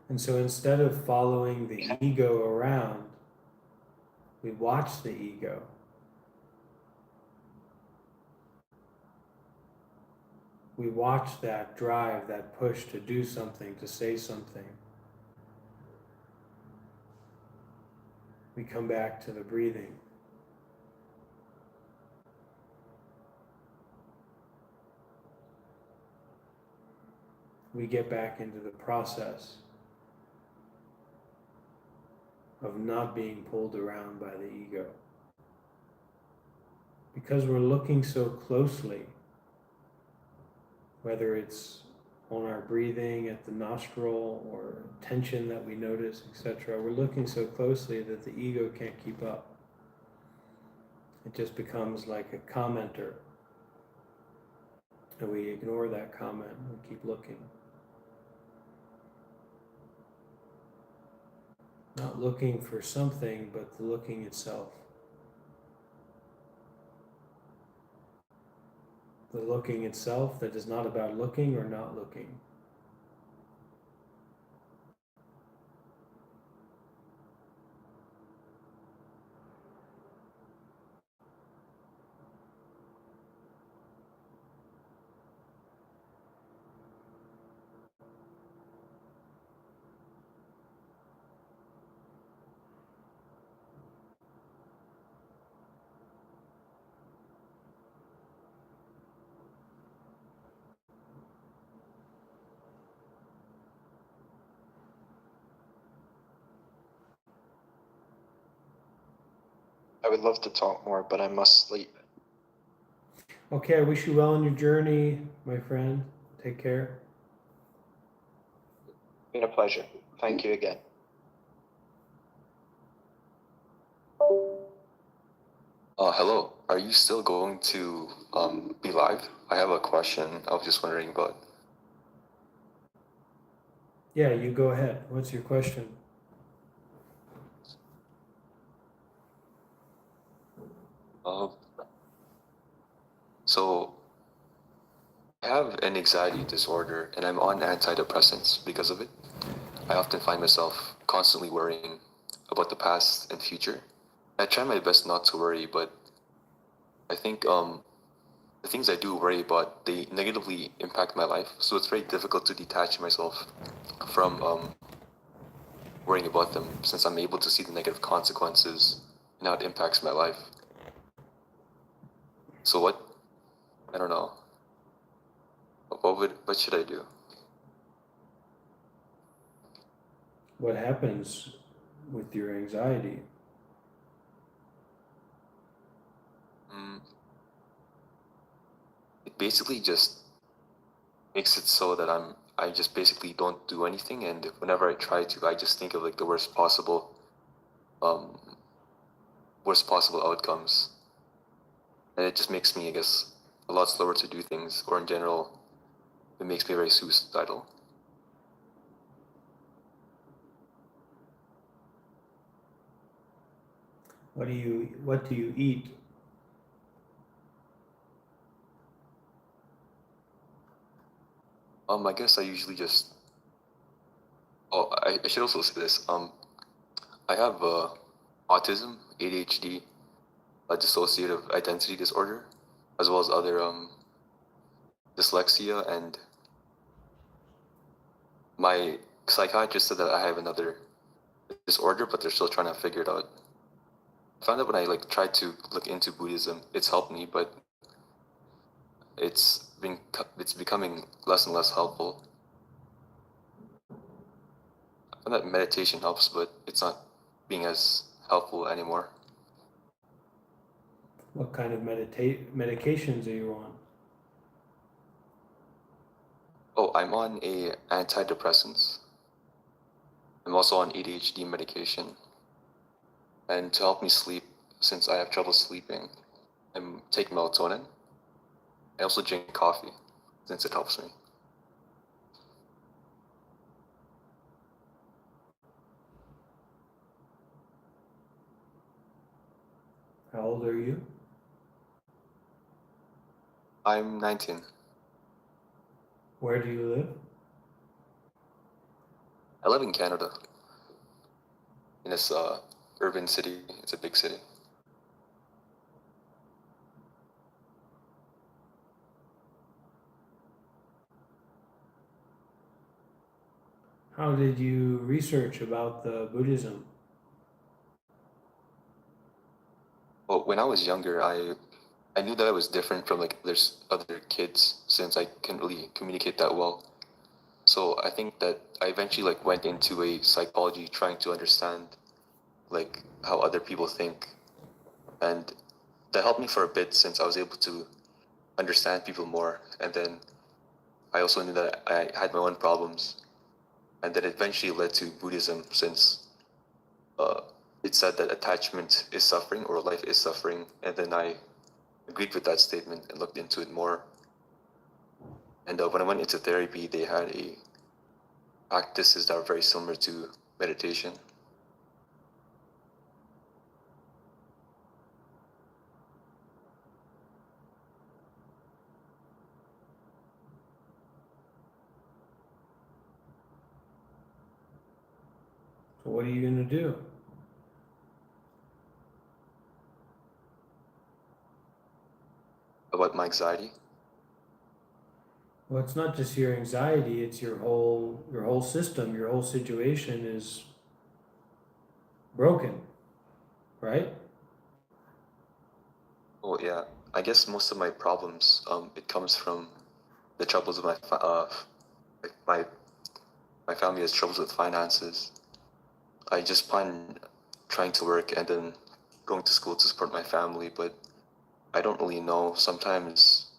And so instead of following the ego around, we watch the ego. We watch that drive, that push to do something, to say something. We come back to the breathing. We get back into the process of not being pulled around by the ego. Because we're looking so closely, whether it's on our breathing at the nostril or tension that we notice, etc., we're looking so closely that the ego can't keep up. It just becomes like a commenter. And we ignore that comment and keep looking. Not looking for something, but the looking itself. The looking itself that is not about looking or not looking. I would love to talk more, but I must sleep. Okay, I wish you well on your journey, my friend. Take care. Been a pleasure. Thank you again. Hello. Are you still going to be live? I have a question. I was just wondering about. Yeah, you go ahead. What's your question? Uh, so I have an anxiety disorder, and I'm on antidepressants because of it. I often find myself constantly worrying about the past and future. I try my best not to worry, but I think the things I do worry about, they negatively impact my life. So it's very difficult to detach myself from worrying about them, since I'm able to see the negative consequences and how it impacts my life. So I don't know. What should I do? What happens with your anxiety? Mm, it basically just makes it so that I just basically don't do anything, and whenever I try to, I just think of like the um, worst possible outcomes, and it just makes me, I guess, a lot slower to do things, or in general, it makes me very suicidal. What do you eat? I guess I usually just. Oh, I should also say this. I have autism, ADHD, a dissociative identity disorder, as well as other dyslexia, and my psychiatrist said that I have another disorder, but they're still trying to figure it out. I found that when I like tried to look into Buddhism, it's helped me, but it's been it's becoming less and less helpful. I found that meditation helps, but it's not being as helpful anymore. What kind of medications are you on? Oh, I'm on a antidepressants. I'm also on ADHD medication, and to help me sleep, since I have trouble sleeping, I'm taking melatonin. I also drink coffee, since it helps me. How old are you? I'm 19. Where do you live? I live in Canada, in this urban city. It's a big city. How did you research about the Buddhism? Well, when I was younger, I knew that I was different from like there's other kids since I couldn't really communicate that well. So I think that I eventually like went into a psychology trying to understand like how other people think, and that helped me for a bit since I was able to understand people more. And then I also knew that I had my own problems, and that eventually led to Buddhism since uh, it said that attachment is suffering or life is suffering, and then I agreed with that statement and looked into it more. And when I went into therapy, they had a practices that are very similar to meditation. So what are you going to do? About my anxiety, Well, it's not just your anxiety, it's your whole system, your whole situation is broken, right? well, yeah, I guess most of my problems, it comes from the troubles of like my family has troubles with finances. I just plan trying to work and then going to school to support my family, but I don't really know. Sometimes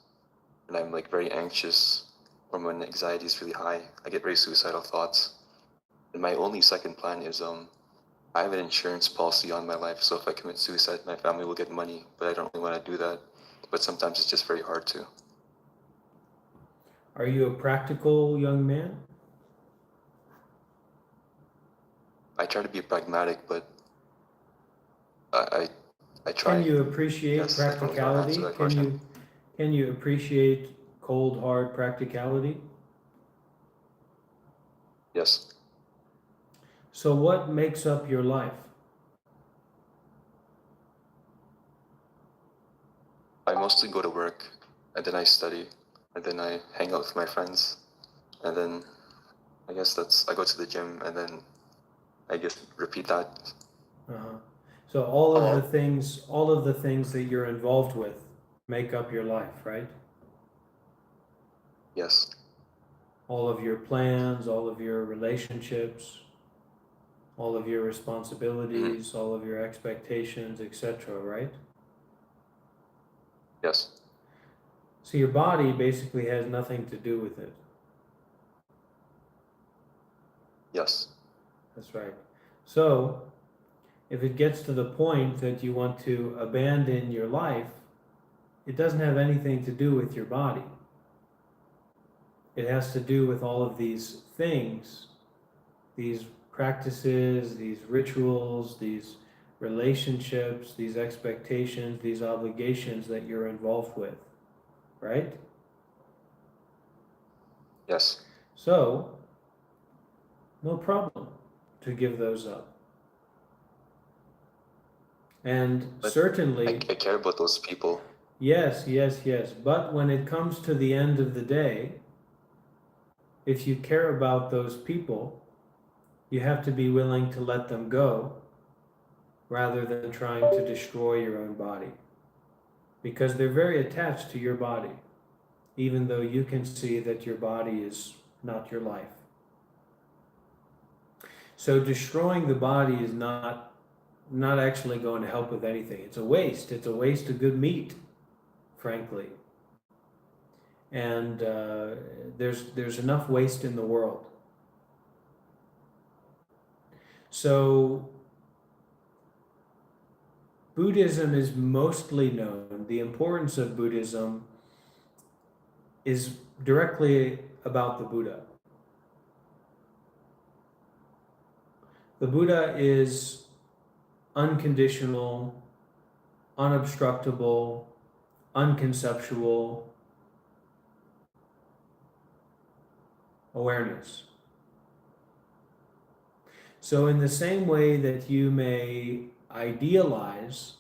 when I'm like very anxious or when anxiety is really high, I get very suicidal thoughts. And my only second plan is I have an insurance policy on my life, so if I commit suicide, my family will get money, but I don't really want to do that. But sometimes it's just very hard to. Are you a practical young man? I try to be pragmatic, but I I try. Can you appreciate Yes, I don't really know how to answer practicality? that question. Can you appreciate cold hard practicality? Yes, So what makes up your life? I mostly go to work, and then I study, and then I hang out with my friends, and then I guess that's I go to the gym, and then I just repeat that. Uh-huh. So all of the things that you're involved with make up your life, right? Yes, All of your plans, all of your relationships, all of your hmm, responsibilities, all of your expectations, etc., right? yes, So your body basically has nothing to do with it. yes, That's right. So if it gets to the point that you want to abandon your life, it doesn't have anything to do with your body. It has to do with all of these things, these practices, these rituals, these relationships, these expectations, these obligations that you're involved with, right? yes. So, no problem to give those up. And But certainly, I care about those people. yes, yes, yes. But when it comes to the end of the day, if you care about those people, you have to be willing to let them go rather than trying to destroy your own body. Because they're very attached to your body, even though you can see that your body is not your life. So destroying the body is not actually going to help with anything. It's a waste. It's a waste of good meat, frankly. And there's enough waste in the world. So Buddhism is mostly known. The importance of Buddhism is directly about the Buddha. The Buddha is unconditional, unobstructable, unconceptual awareness. So in the same way that you may idealize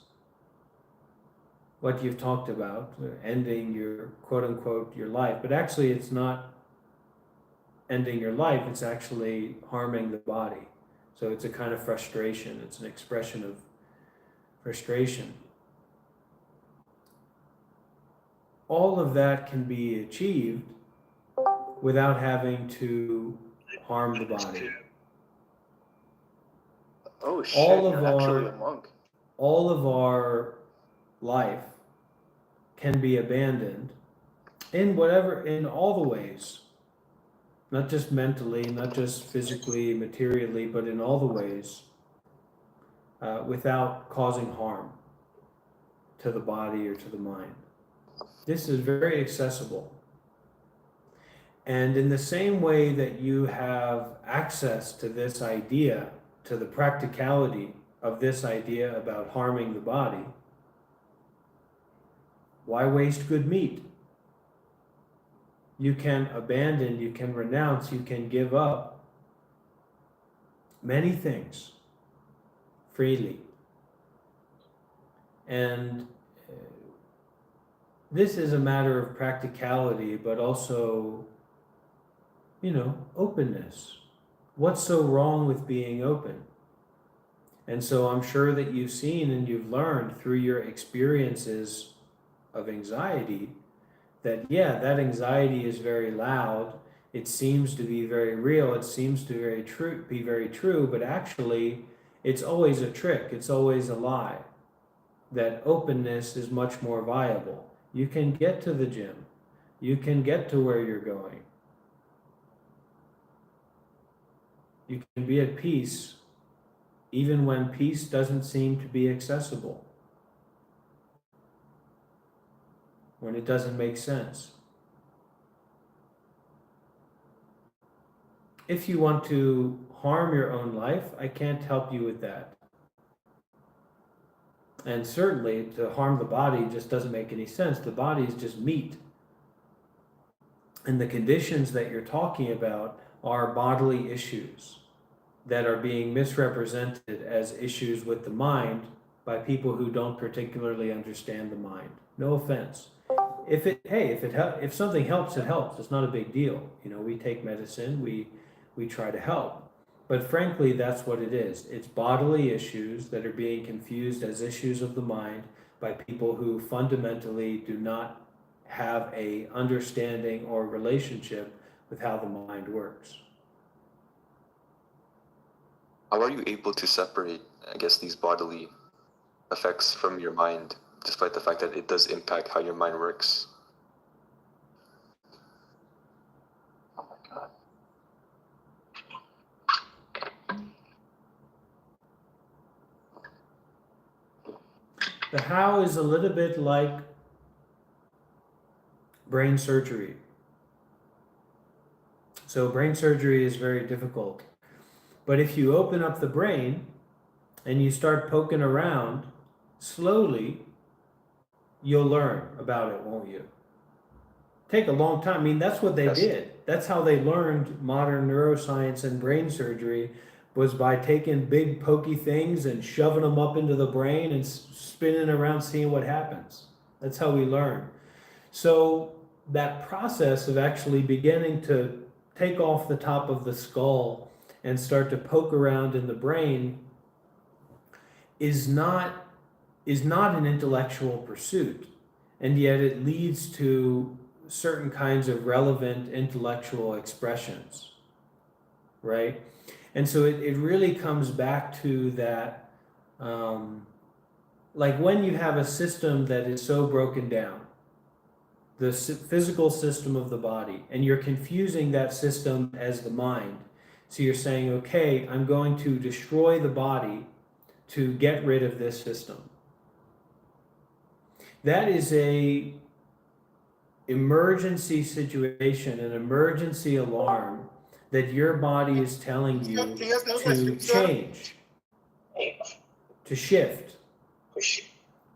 what you've talked about, ending your quote unquote your life, but actually it's not ending your life, it's actually harming the body. So it's a kind of frustration, it's an expression of frustration. All of that can be achieved without having to harm the body. Oh shit! All of You're actually our a monk. all of our life can be abandoned in all the ways, not just mentally, not just physically, materially, but in all the ways, without causing harm to the body or to the mind. This is very accessible. And in the same way that you have access to this idea, to the practicality of this idea about harming the body, why waste good meat? You can abandon, you can renounce, you can give up many things freely. And this is a matter of practicality, but also, openness. What's so wrong with being open? And so I'm sure that you've seen and you've learned through your experiences of anxiety that, yeah, that anxiety is very loud. It seems to be very real. It seems to be very true, but actually it's always a trick. It's always a lie. That openness is much more viable. You can get to the gym. You can get to where you're going. You can be at peace even when peace doesn't seem to be accessible, when it doesn't make sense. If you want to harm your own life, I can't help you with that. And certainly to harm the body just doesn't make any sense. The body is just meat. And the conditions that you're talking about are bodily issues that are being misrepresented as issues with the mind by people who don't particularly understand the mind. No offense. If something helps, it helps. It's not a big deal. We take medicine, we try to help. But frankly, that's what it is. It's bodily issues that are being confused as issues of the mind by people who fundamentally do not have a understanding or relationship with how the mind works. How are you able to separate, I guess, these bodily effects from your mind, despite the fact that it does impact how your mind works? Oh my God. The how is a little bit like brain surgery. So brain surgery is very difficult. But if you open up the brain and you start poking around, slowly you'll learn about it, won't you? Take a long time. I mean, that's what they did. That's how they learned modern neuroscience and brain surgery, was by taking big pokey things and shoving them up into the brain and spinning around, seeing what happens. That's how we learn. So that process of actually beginning to take off the top of the skull and start to poke around in the brain is not an intellectual pursuit, and yet it leads to certain kinds of relevant intellectual expressions, right? And so it really comes back to that, like when you have a system that is so broken down, the physical system of the body, and you're confusing that system as the mind. So you're saying, okay, I'm going to destroy the body to get rid of this system. That is a emergency situation, an emergency alarm that your body is telling you to change, to shift,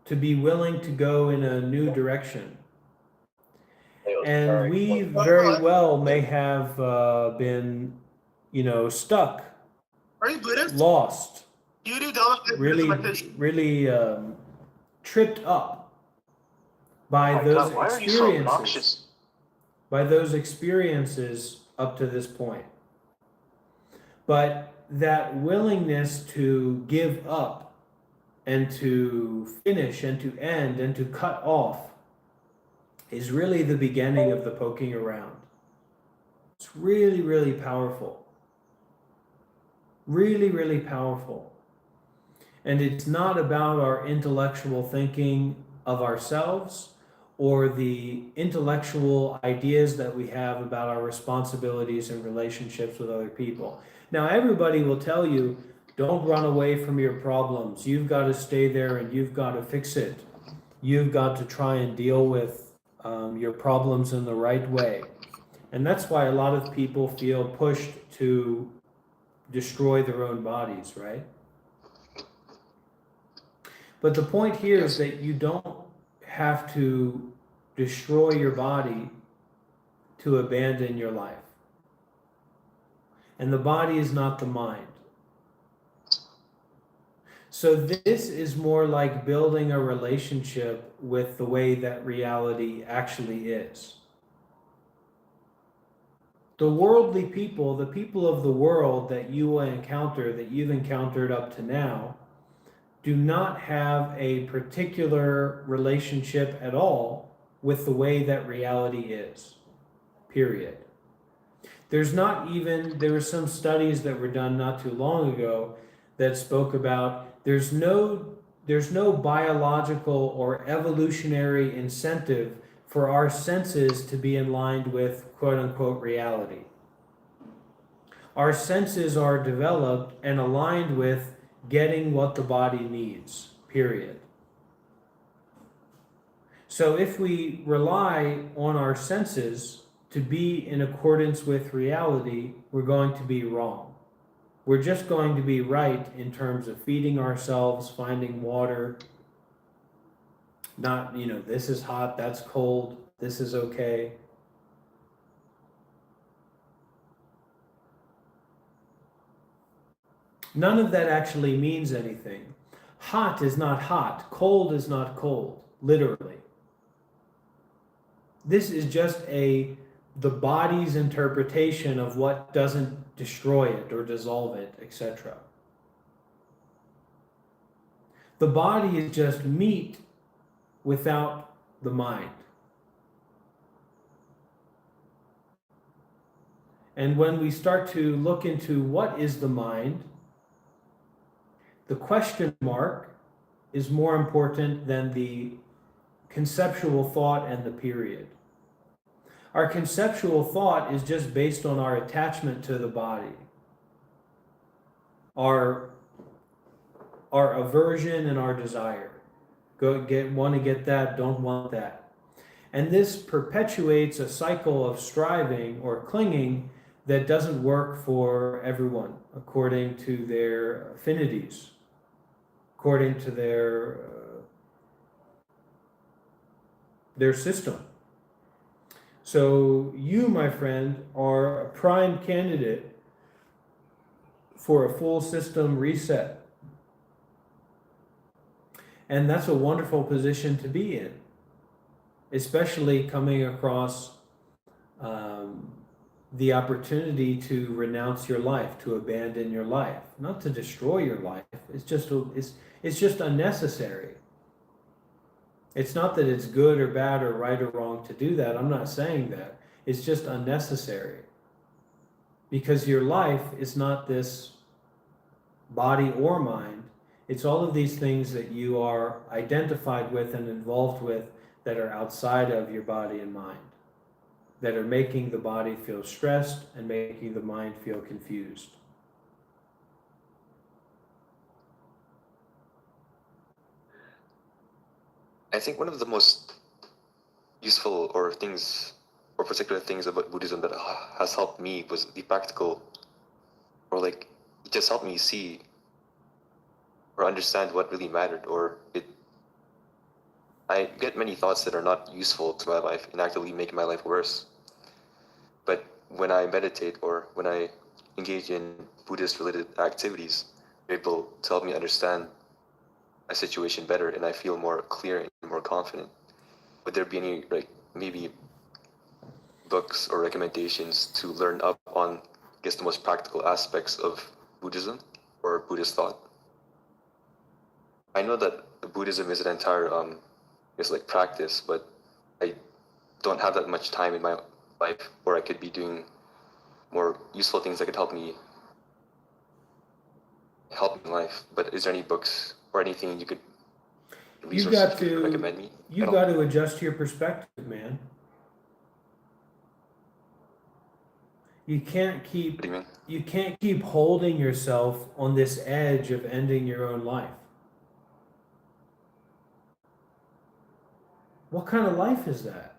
to be willing to go in a new direction. And we very well may have been, stuck Are you Buddhist? lost, You do Buddhist meditation. really tripped up by My those God, why are you so experiences, obnoxious? up to this point. But that willingness to give up and to finish and to end and to cut off is really the beginning of the poking around. It's really, really powerful. Really, really powerful. And it's not about our intellectual thinking of ourselves or the intellectual ideas that we have about our responsibilities and relationships with other people. Now, everybody will tell you, don't run away from your problems. You've got to stay there and you've got to fix it. You've got to try and deal with your problems in the right way. And that's why a lot of people feel pushed to destroy their own bodies, right? But the point here is that you don't have to destroy your body to abandon your life. And the body is not the mind. So this is more like building a relationship with the way that reality actually is. The worldly people, the people of the world that you will encounter, that you've encountered up to now, do not have a particular relationship at all with the way that reality is, period. There were some studies that were done not too long ago that spoke about there's no biological or evolutionary incentive for our senses to be in line with quote unquote reality. Our senses are developed and aligned with getting what the body needs, period. So if we rely on our senses to be in accordance with reality, we're going to be wrong. We're just going to be right in terms of feeding ourselves, finding water, not, this is hot, that's cold, this is okay. None of that actually means anything. Hot is not hot. Cold is not cold, literally. This is just the body's interpretation of what doesn't destroy it or dissolve it, etc. The body is just meat without the mind. And when we start to look into what is the mind, the question mark is more important than the conceptual thought and the period. Our conceptual thought is just based on our attachment to the body, our aversion and our desire. Want to get that, don't want that. And this perpetuates a cycle of striving or clinging that doesn't work for everyone according to their affinities, according to their system. So you, my friend, are a prime candidate for a full system reset. And that's a wonderful position to be in, especially coming across the opportunity to renounce your life, to abandon your life, not to destroy your life. It's just unnecessary. It's not that it's good or bad or right or wrong to do that. I'm not saying that. It's just unnecessary. Because your life is not this body or mind. It's all of these things that you are identified with and involved with that are outside of your body and mind, that are making the body feel stressed and making the mind feel confused. I think one of the most useful particular things about Buddhism that has helped me was the practical, or like it just helped me see or understand what really mattered, I get many thoughts that are not useful to my life and actively make my life worse. But when I meditate or when I engage in Buddhist-related activities, they're able to help me understand a situation better, and I feel more clear and more confident. Would there be any, like, maybe books or recommendations to learn up on, I guess, the most practical aspects of Buddhism or Buddhist thought? I know that Buddhism is an entire, it's like practice, but I don't have that much time in my life where I could be doing more useful things that could help me in life. But is there any books or anything you could, resources you could recommend me? You got to adjust your perspective, man. You can't keep What do you mean? you can't keep holding yourself on this edge of ending your own life. What kind of life is that?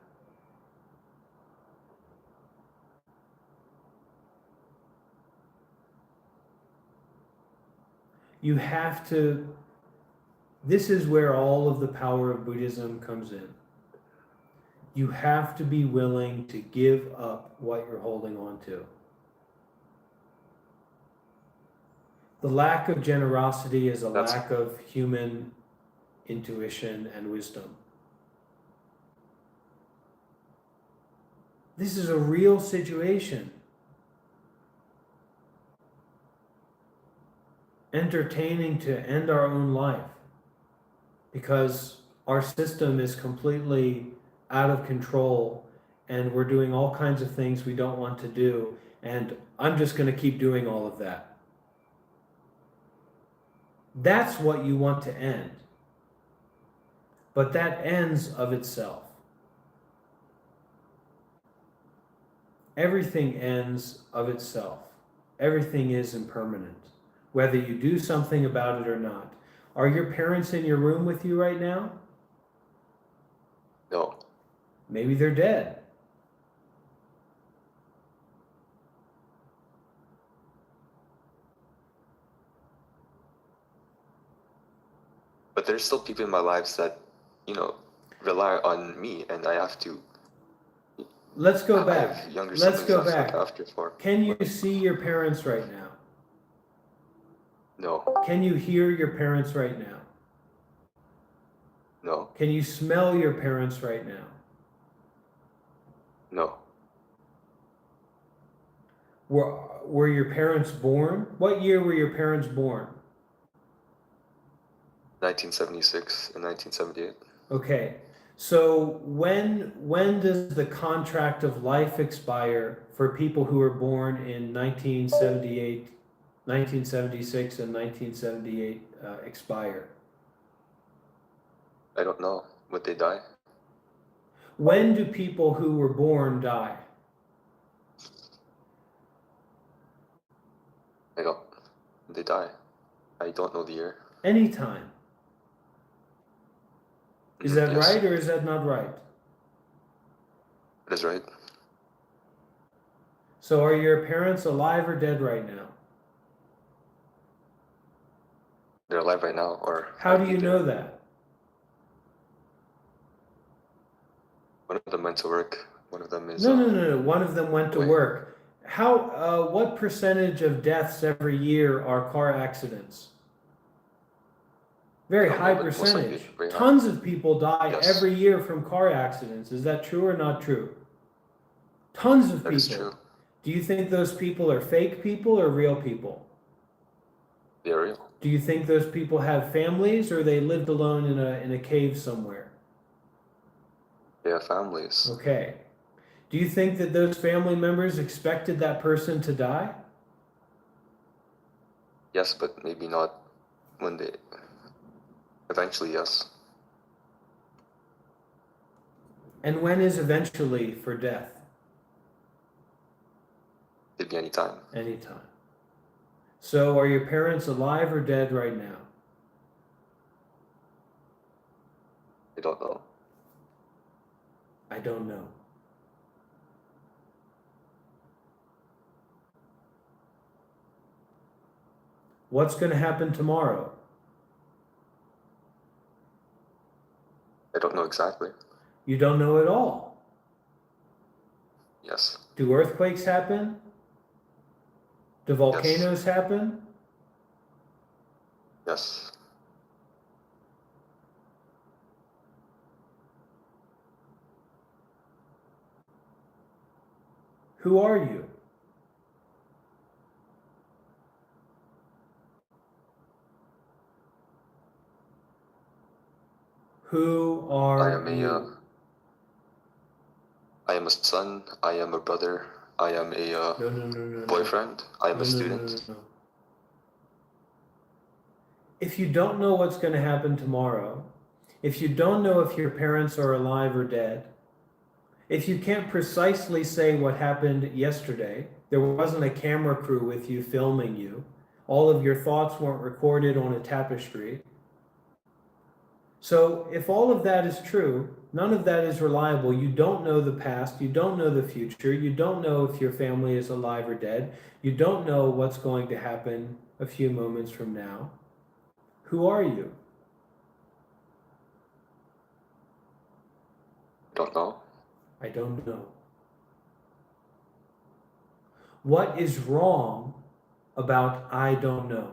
You have to, this is where all of the power of Buddhism comes in. You have to be willing to give up what you're holding on to. The lack of generosity is a lack of human intuition and wisdom. This is a real situation. Entertaining to end our own life because our system is completely out of control and we're doing all kinds of things we don't want to do, and I'm just going to keep doing all of that. That's what you want to end. But that ends of itself. Everything ends of itself. Everything is impermanent, whether you do something about it or not. Are your parents in your room with you right now? No. Maybe they're dead. But there's still people in my lives that, rely on me, and I have to. Let's go I back. have younger Let's siblings go I have to back. look after for. Can you see your parents right now? No. Can you hear your parents right now? No. Can you smell your parents right now? No. Were your parents born? What year were your parents born? 1976 and 1978. Okay. So when does the contract of life expire for people who were born in 1978, 1976 and 1978 expire? I don't know. Would they die? When do people who were born die? They die. I don't know the year. Anytime. Is that Yes. right or is that not right? That is right. So are your parents alive or dead right now? They're alive right now, or How do you know that? One of them went to work. One of them is. No. One of them went to wait. work. What percentage of deaths every year are car accidents? Very high percentage. Very high. Tons of people die Yes. every year from car accidents. Is that true or not true? Tons of people. That is true. Do you think those people are fake people or real people? They are real. Do you think those people have families or they lived alone in a cave somewhere? They have families. Okay. Do you think that those family members expected that person to die? Yes, but maybe not when they. Eventually, yes. And when is eventually for death? It'd be any time. Anytime. So are your parents alive or dead right now? I don't know. I don't know. What's going to happen tomorrow? I don't know exactly. You don't know at all. Yes. Do earthquakes happen? Do volcanoes happen? Yes. Who are you? Who I are am a you? I am a son. I am a brother. I am a No. boyfriend. I am No, a no, no, student. no. If you don't know what's going to happen tomorrow, if you don't know if your parents are alive or dead, if you can't precisely say what happened yesterday, there wasn't a camera crew with you filming you, all of your thoughts weren't recorded on a tapestry. So if all of that is true, none of that is reliable. You don't know the past, you don't know the future, you don't know if your family is alive or dead, you don't know what's going to happen a few moments from now. Who are you? Don't know. I don't know. What is wrong about I don't know?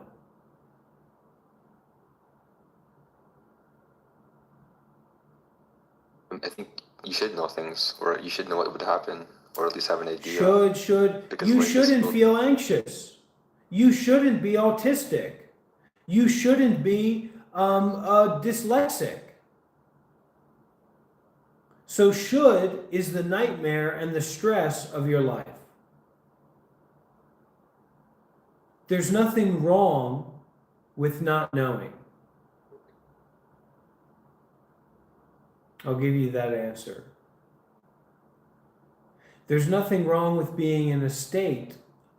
I think you should know things, or you should know what would happen, or at least have an idea. You life is shouldn't filled- feel anxious. You shouldn't be autistic. You shouldn't be dyslexic. So should is the nightmare and the stress of your life. There's nothing wrong with not knowing. I'll give you that answer. There's nothing wrong with being in a state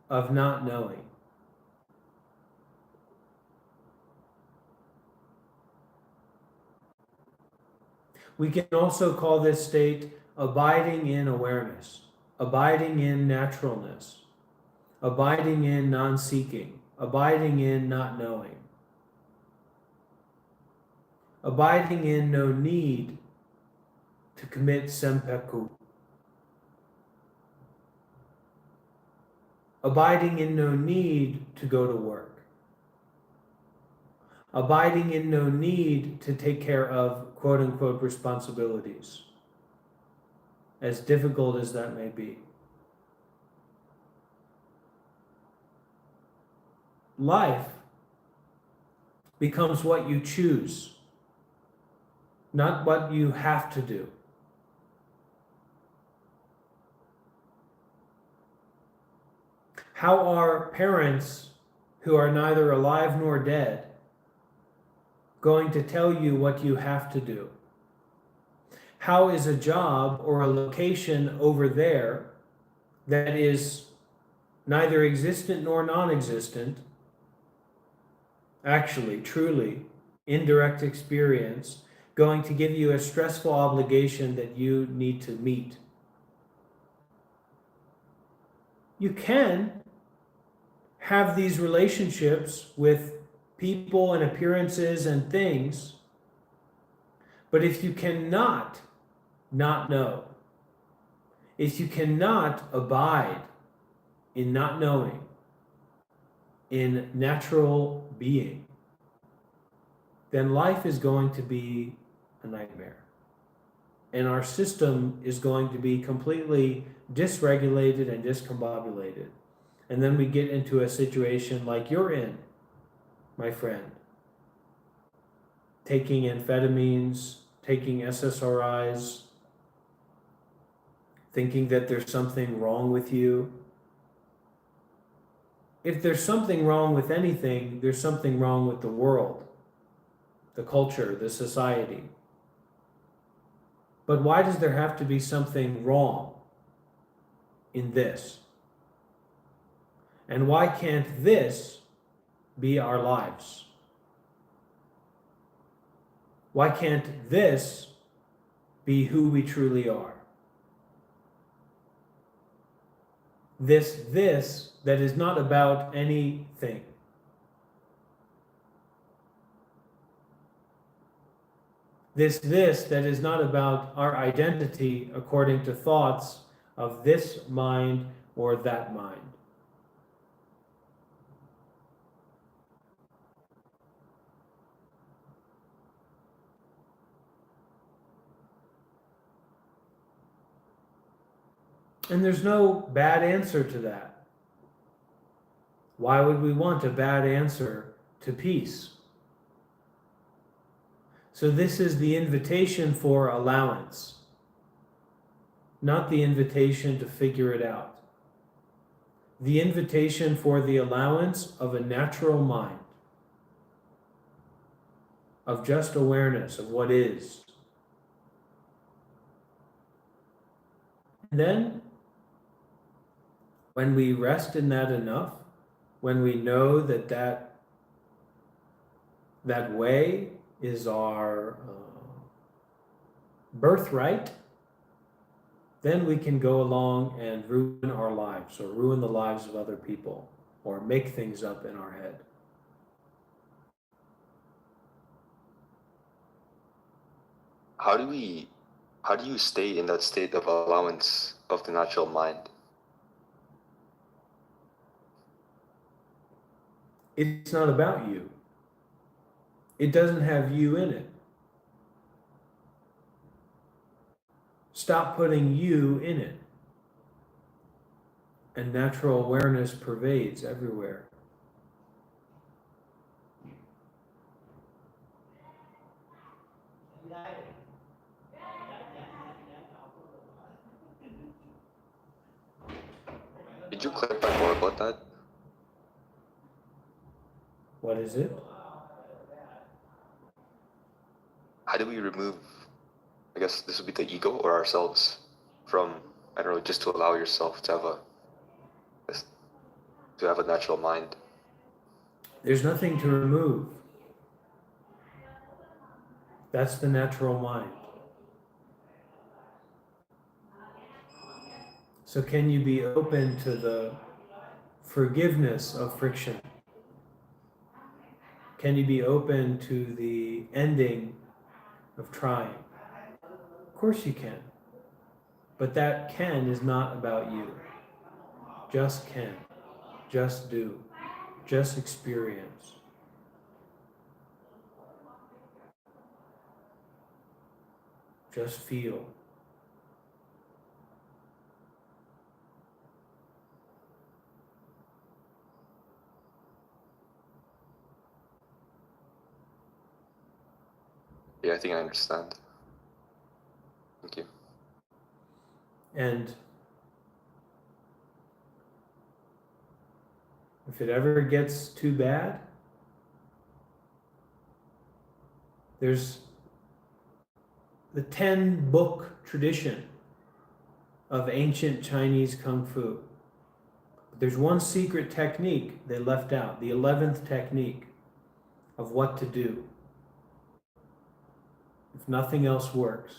of not knowing. We can also call this state abiding in awareness, abiding in naturalness, abiding in non-seeking, abiding in not knowing, abiding in no need to commit sempeku, abiding in no need to go to work, abiding in no need to take care of quote-unquote responsibilities, as difficult as that may be. Life becomes what you choose, not what you have to do. How are parents who are neither alive nor dead going to tell you what you have to do? How is a job or a location over there that is neither existent nor non-existent, actually, truly, indirect experience, going to give you a stressful obligation that you need to meet? You can have these relationships with people and appearances and things, but if you cannot not know, if you cannot abide in not knowing, in natural being, then life is going to be a nightmare. And our system is going to be completely dysregulated and discombobulated. And then we get into a situation like you're in, my friend. Taking amphetamines, taking SSRIs, thinking that there's something wrong with you. If there's something wrong with anything, there's something wrong with the world, the culture, the society. But why does there have to be something wrong in this? And why can't this be our lives? Why can't this be who we truly are? This that is not about anything. This that is not about our identity according to thoughts of this mind or that mind. And there's no bad answer to that. Why would we want a bad answer to peace? So this is the invitation for allowance, not the invitation to figure it out. The invitation for the allowance of a natural mind, of just awareness of what is. And then, when we rest in that enough, when we know that that way is our birthright, then we can go along and ruin our lives, or ruin the lives of other people, or make things up in our head. How do you stay in that state of allowance of the natural mind? It's not about you. It doesn't have you in it. Stop putting you in it. And natural awareness pervades everywhere. Could you clarify more about that? What is it? How do we remove, I guess this would be the ego or ourselves, from, I don't know, just to allow yourself to have a natural mind? There's nothing to remove. That's the natural mind. So can you be open to the forgiveness of friction? Can you be open to the ending of trying? Of course you can. But that can is not about you. Just can. Just do. Just experience. Just feel. Yeah, I think I understand. Thank you. And if it ever gets too bad, there's the 10-book tradition of ancient Chinese Kung Fu. There's one secret technique they left out, the 11th technique of what to do if nothing else works.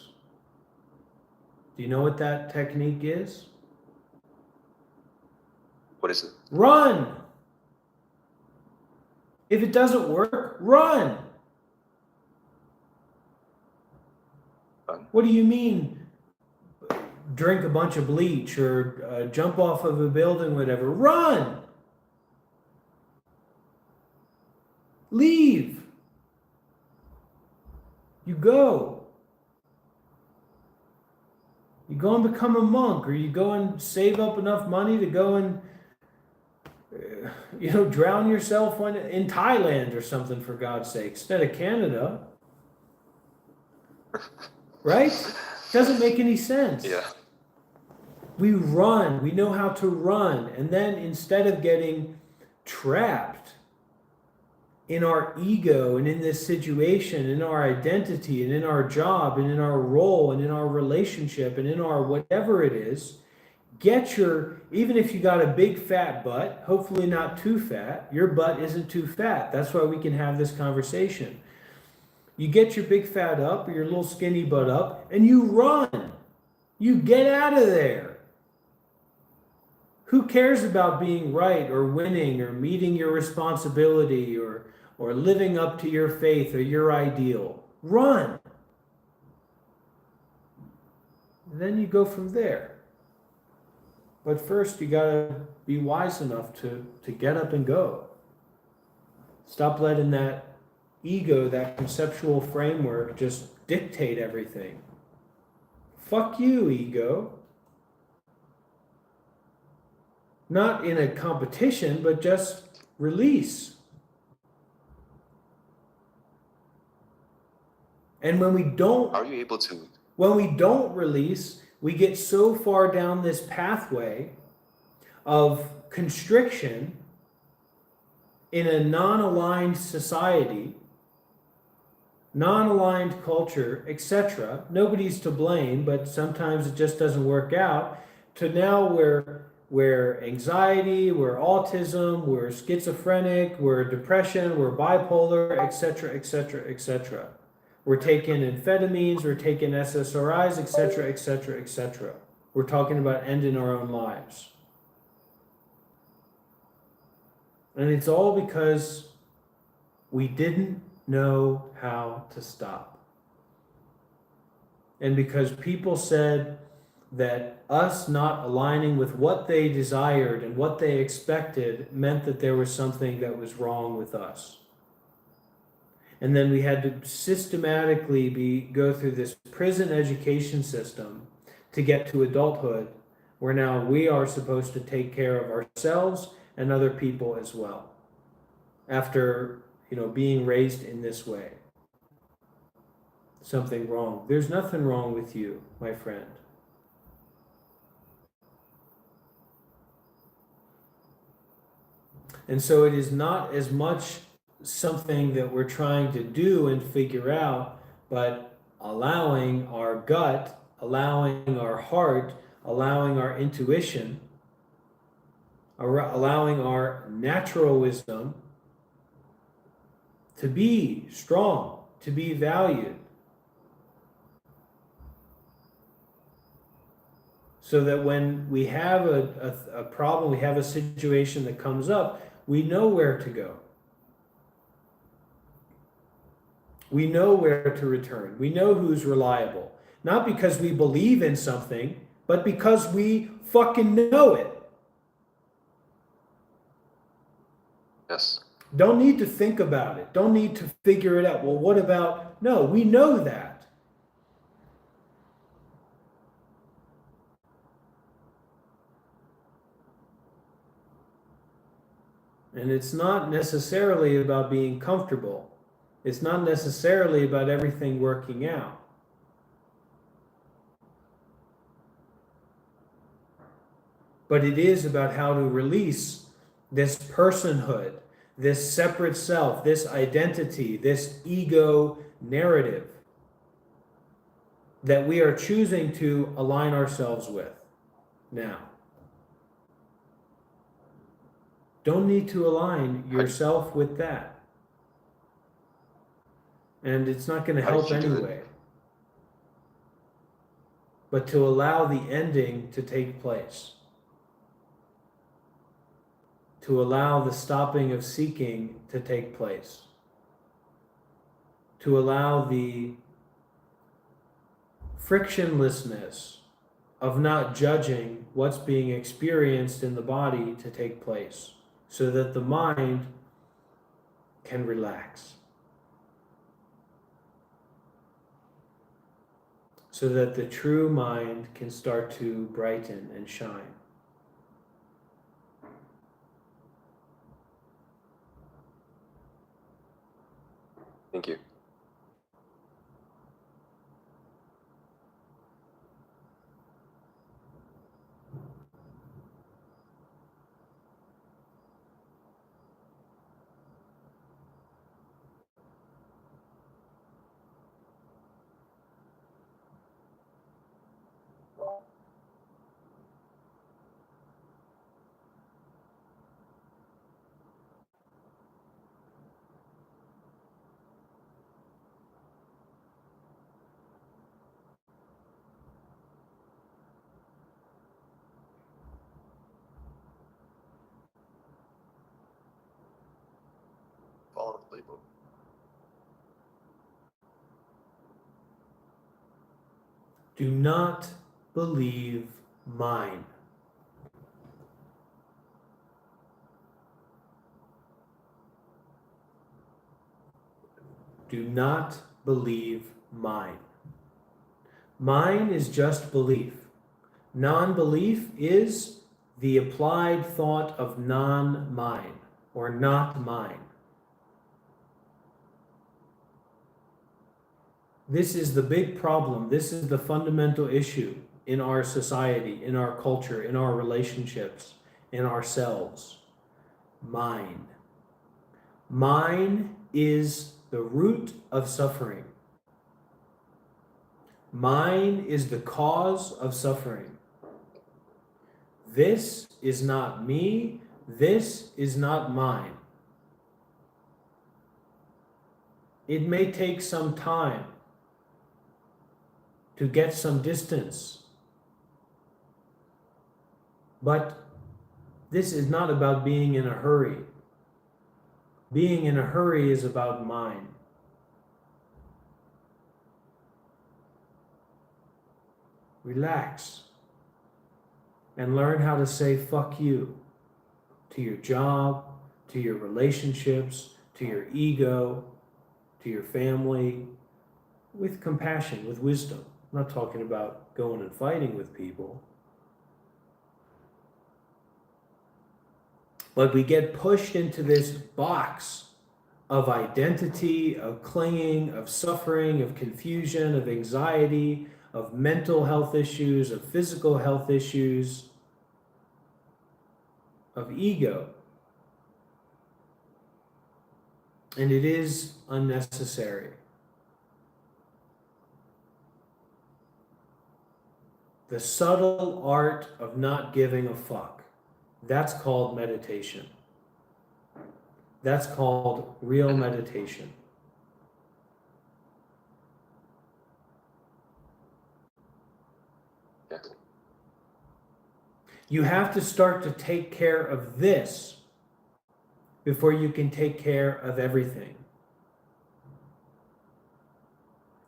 Do you know what that technique is? What is it? Run! If it doesn't work, run! Run? What do you mean? Drink a bunch of bleach or jump off of a building, whatever. Run! Leave! You go. You go and become a monk, or you go and save up enough money to go and drown yourself in Thailand or something, for God's sake, instead of Canada. Right? Doesn't make any sense. Yeah. We run. We know how to run. And then instead of getting trapped in our ego and in this situation, in our identity and in our job and in our role and in our relationship and in our whatever it is, even if you got a big fat butt, hopefully not too fat, your butt isn't too fat. That's why we can have this conversation. You get your big fat up or your little skinny butt up and you run. You get out of there. Who cares about being right or winning or meeting your responsibility or living up to your faith or your ideal? Run. And then you go from there. But first you gotta be wise enough to get up and go. Stop letting that ego, that conceptual framework, just dictate everything. Fuck you, ego. not in a competition, but just release. And when we don't Are you able to? release, we get so far down this pathway of constriction in a non-aligned society, non-aligned culture, etc. Nobody's to blame, but sometimes it just doesn't work out. To now where anxiety, we're autism, we're schizophrenic, we're depression, we're bipolar, etc., etc., etc. We're taking amphetamines, we're taking SSRIs, etc., etc., etc. We're talking about ending our own lives. And it's all because we didn't know how to stop. And because people said that us not aligning with what they desired and what they expected meant that there was something that was wrong with us. And then we had to systematically go through this prison education system to get to adulthood, where now we are supposed to take care of ourselves and other people as well, after being raised in this way. Something wrong. There's nothing wrong with you, my friend. And so it is not as much something that we're trying to do and figure out, but allowing our gut, allowing our heart, allowing our intuition, allowing our natural wisdom to be strong, to be valued. So that when we have a problem, we have a situation that comes up, we know where to go. We know where to return. We know who's reliable. Not because we believe in something, but because we fucking know it. Yes. Don't need to think about it. Don't need to figure it out. Well, what about? No, we know that. And it's not necessarily about being comfortable. It's not necessarily about everything working out. But it is about how to release this personhood, this separate self, this identity, this ego narrative that we are choosing to align ourselves with now. Don't need to align yourself with that. And it's not going to help anyway. But to allow the ending to take place. To allow the stopping of seeking to take place. To allow the frictionlessness of not judging what's being experienced in the body to take place, so that the mind can relax. So that the true mind can start to brighten and shine. Thank you. Follow the playbook. Do not believe mine. Do not believe mine. Mine is just belief. Non-belief is the applied thought of non-mine or not mine. This is the big problem. This is the fundamental issue in our society, in our culture, in our relationships, in ourselves. Mine. Mine is the root of suffering. Mine is the cause of suffering. This is not me. This is not mine. It may take some time to get some distance, but this is not about being in a hurry. Being in a hurry is about mine. Relax and learn how to say fuck you to your job, to your relationships, to your ego, to your family, with compassion, with wisdom. I'm not talking about going and fighting with people. But we get pushed into this box of identity, of clinging, of suffering, of confusion, of anxiety, of mental health issues, of physical health issues, of ego. And it is unnecessary. The subtle art of not giving a fuck. That's called meditation. That's called real meditation. Yes. You have to start to take care of this before you can take care of everything.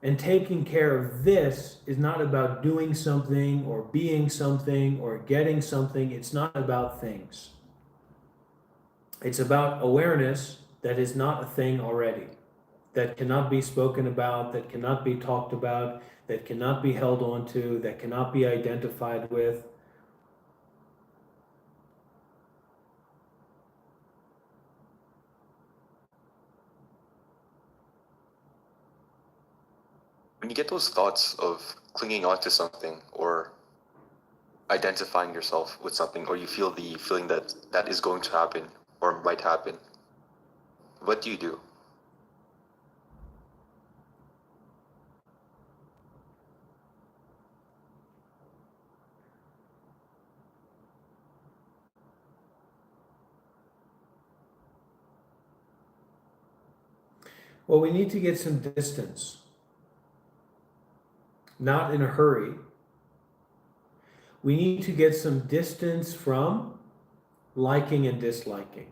And taking care of this is not about doing something or being something or getting something. It's not about things. It's about awareness that is not a thing already, that cannot be spoken about, that cannot be talked about, that cannot be held onto, that cannot be identified with. When you get those thoughts of clinging on to something or identifying yourself with something, or you feel the feeling that that is going to happen or might happen, what do you do? Well, we need to get some distance. Not in a hurry. We need to get some distance from liking and disliking.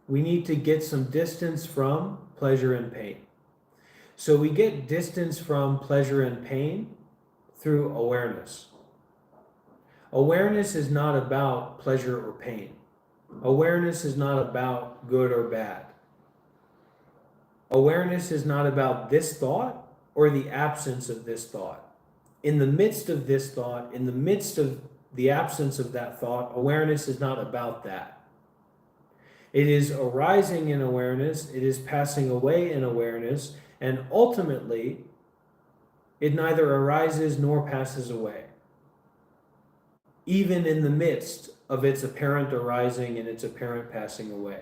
We need to get some distance from pleasure and pain. So we get distance from pleasure and pain through awareness. Awareness is not about pleasure or pain. Awareness is not about good or bad. Awareness is not about this thought or the absence of this thought. In the midst of this thought, in the midst of the absence of that thought, awareness is not about that. It is arising in awareness, it is passing away in awareness, and ultimately, it neither arises nor passes away, even in the midst of its apparent arising and its apparent passing away.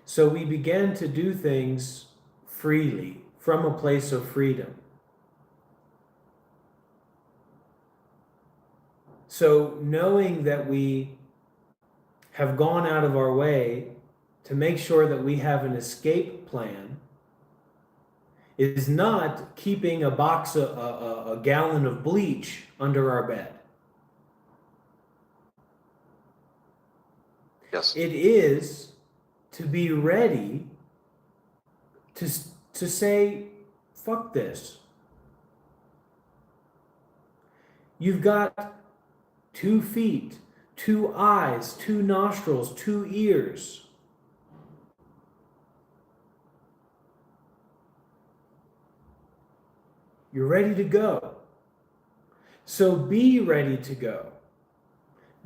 So we began to do things freely, from a place of freedom. So knowing that we have gone out of our way to make sure that we have an escape plan is not keeping a gallon of bleach under our bed. Yes. It is to be ready to say, fuck this. You've got 2 feet, 2 eyes, 2 nostrils, 2 ears. You're ready to go. So be ready to go.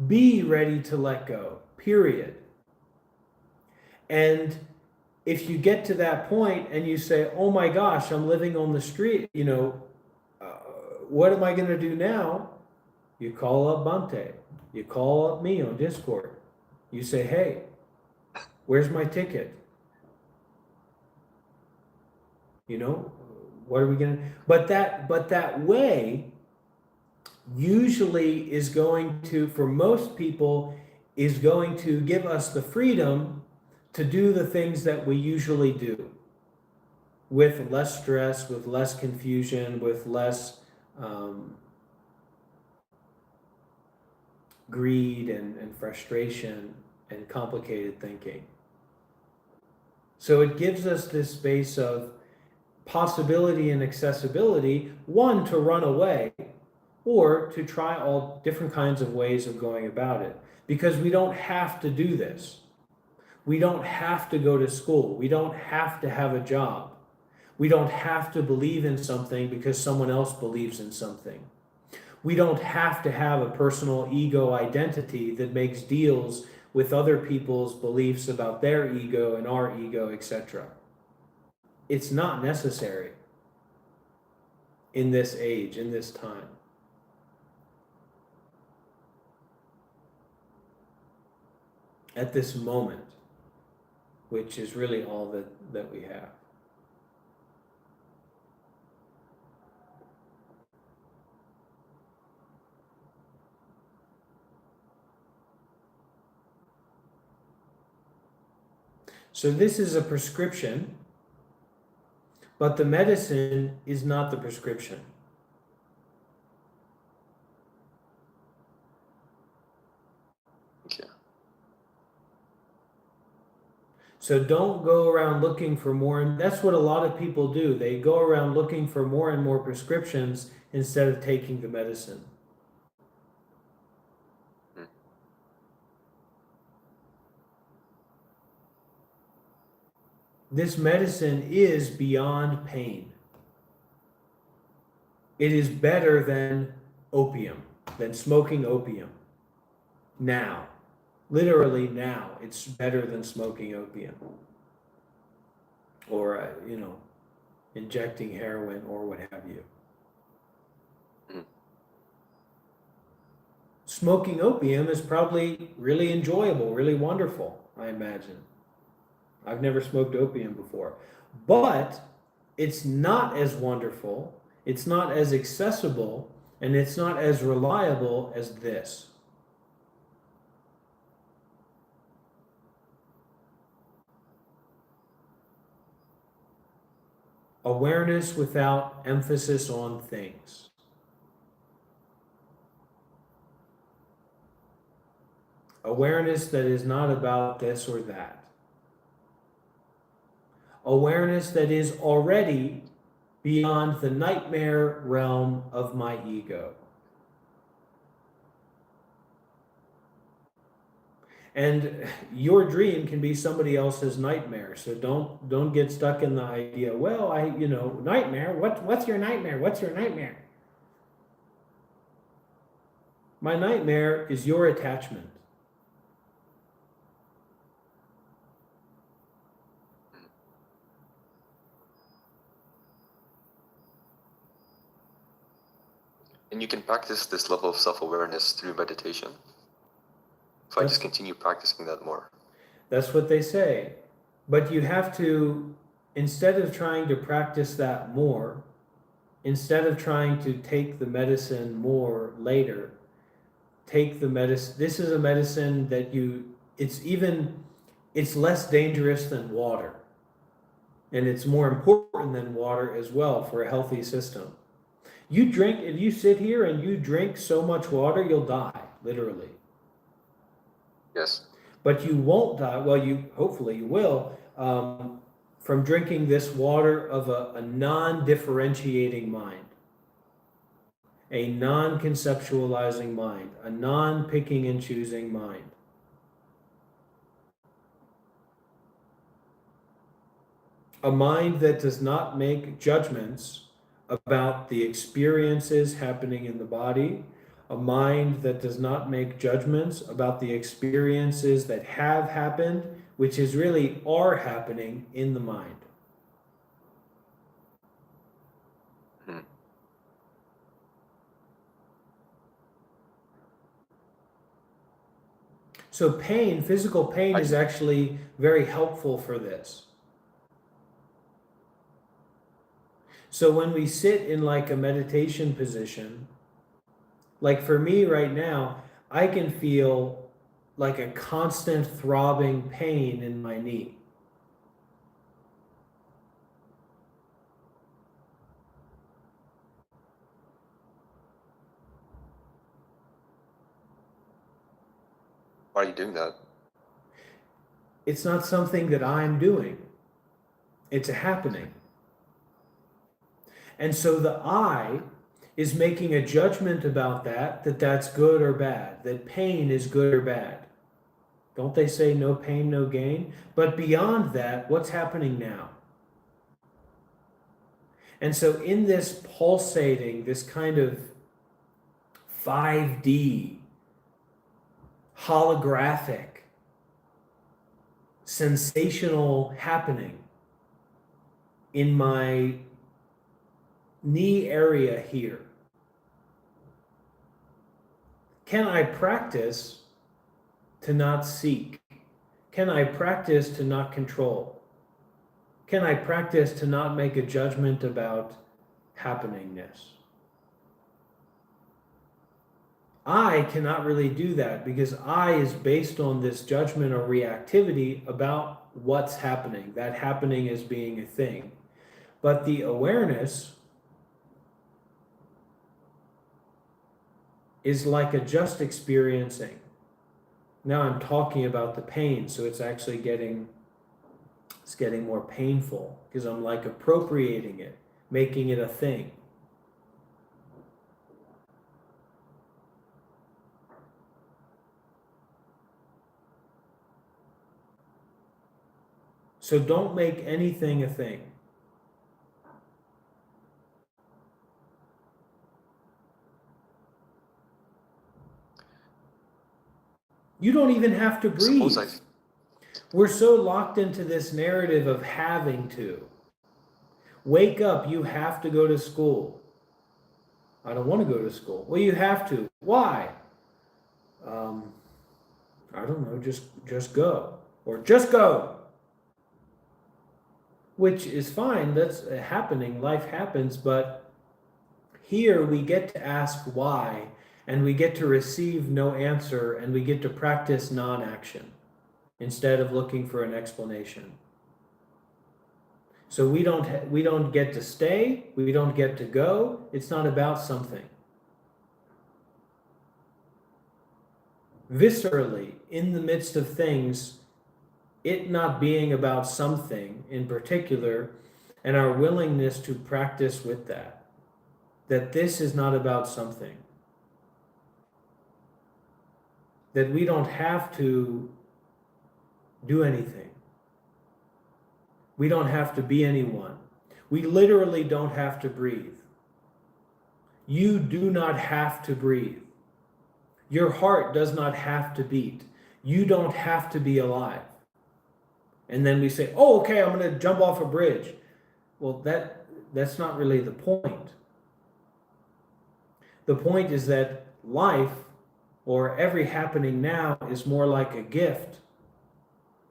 Be ready to let go, period. And if you get to that point and you say, oh my gosh, I'm living on the street, what am I going to do now? You call up Bante. You call up me on Discord. You say, hey, where's my ticket? What are we going to, but that way usually is going to, for most people, is going to give us the freedom to do the things that we usually do with less stress, with less confusion, with less greed and frustration and complicated thinking. So it gives us this space of possibility and accessibility, one, to run away, or to try all different kinds of ways of going about it. Because we don't have to do this. We don't have to go to school. We don't have to have a job. We don't have to believe in something because someone else believes in something. We don't have to have a personal ego identity that makes deals with other people's beliefs about their ego and our ego, etc. It's not necessary in this age, in this time. At this moment, which is really all that we have. So this is a prescription, but the medicine is not the prescription. Okay. So don't go around looking for more, and that's what a lot of people do. They go around looking for more and more prescriptions instead of taking the medicine. This medicine is beyond pain. It is better than opium, than smoking opium. Now, literally now, it's better than smoking opium. Or, injecting heroin or what have you. Smoking opium is probably really enjoyable, really wonderful, I imagine. I've never smoked opium before. But it's not as wonderful, it's not as accessible, and it's not as reliable as this. Awareness without emphasis on things. Awareness that is not about this or that. Awareness that is already beyond the nightmare realm of my ego. And your dream can be somebody else's nightmare. So don't get stuck in the idea, well, nightmare, what's your nightmare? What's your nightmare? My nightmare is your attachment. And you can practice this level of self-awareness through meditation. If I just continue practicing that more. That's what they say. But you have to, instead of trying to practice that more, instead of trying to take the medicine more later, take the medicine. This is a medicine that it's less dangerous than water. And it's more important than water as well for a healthy system. If you sit here and you drink so much water, you'll die, literally. Yes. But you won't die, hopefully you will, from drinking this water of a non-differentiating mind, a non-conceptualizing mind, a non-picking and choosing mind. A mind that does not make judgments about the experiences happening in the body, a mind that does not make judgments about the experiences that have happened, which is really are happening in the mind. Hmm. So pain, physical pain, is actually very helpful for this. So when we sit in like a meditation position, like for me right now, I can feel like a constant throbbing pain in my knee. Why are you doing that? It's not something that I'm doing. It's a happening. And so the I is making a judgment about that that's good or bad, that pain is good or bad. Don't they say no pain, no gain? But beyond that, what's happening now? And so in this pulsating, this kind of 5D, holographic, sensational happening in my knee area here, can I practice to not seek? Can I practice to not control? Can I practice to not make a judgment about happeningness? I cannot really do that because I is based on this judgment or reactivity about what's happening, that happening as being a thing. But the awareness is like a just experiencing. Now I'm talking about the pain, so it's actually getting more painful because I'm like appropriating it, making it a thing. So don't make anything a thing. You don't even have to breathe. We're so locked into this narrative of having to. Wake up, you have to go to school. I don't want to go to school. Well, you have to. Why? I don't know, just go. Or just go. Which is fine, that's happening, life happens, but here we get to ask why, and we get to receive no answer, and we get to practice non-action instead of looking for an explanation. So we don't get to stay, we don't get to go. It's not about something. Viscerally, in the midst of things, it not being about something in particular, and our willingness to practice with that this is not about something, that we don't have to do anything. We don't have to be anyone. We literally don't have to breathe. You do not have to breathe. Your heart does not have to beat. You don't have to be alive. And then we say, oh, okay, I'm going to jump off a bridge. Well, that's not really the point. The point is that life, or every happening now, is more like a gift,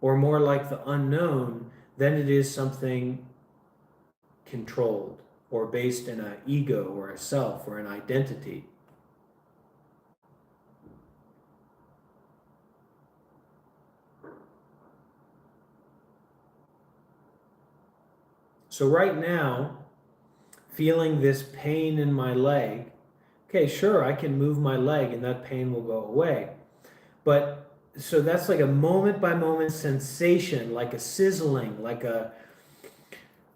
or more like the unknown than it is something controlled, or based in an ego, or a self, or an identity. So right now, feeling this pain in my leg, okay, sure, I can move my leg and that pain will go away. But so that's like a moment by moment sensation, like a sizzling, like a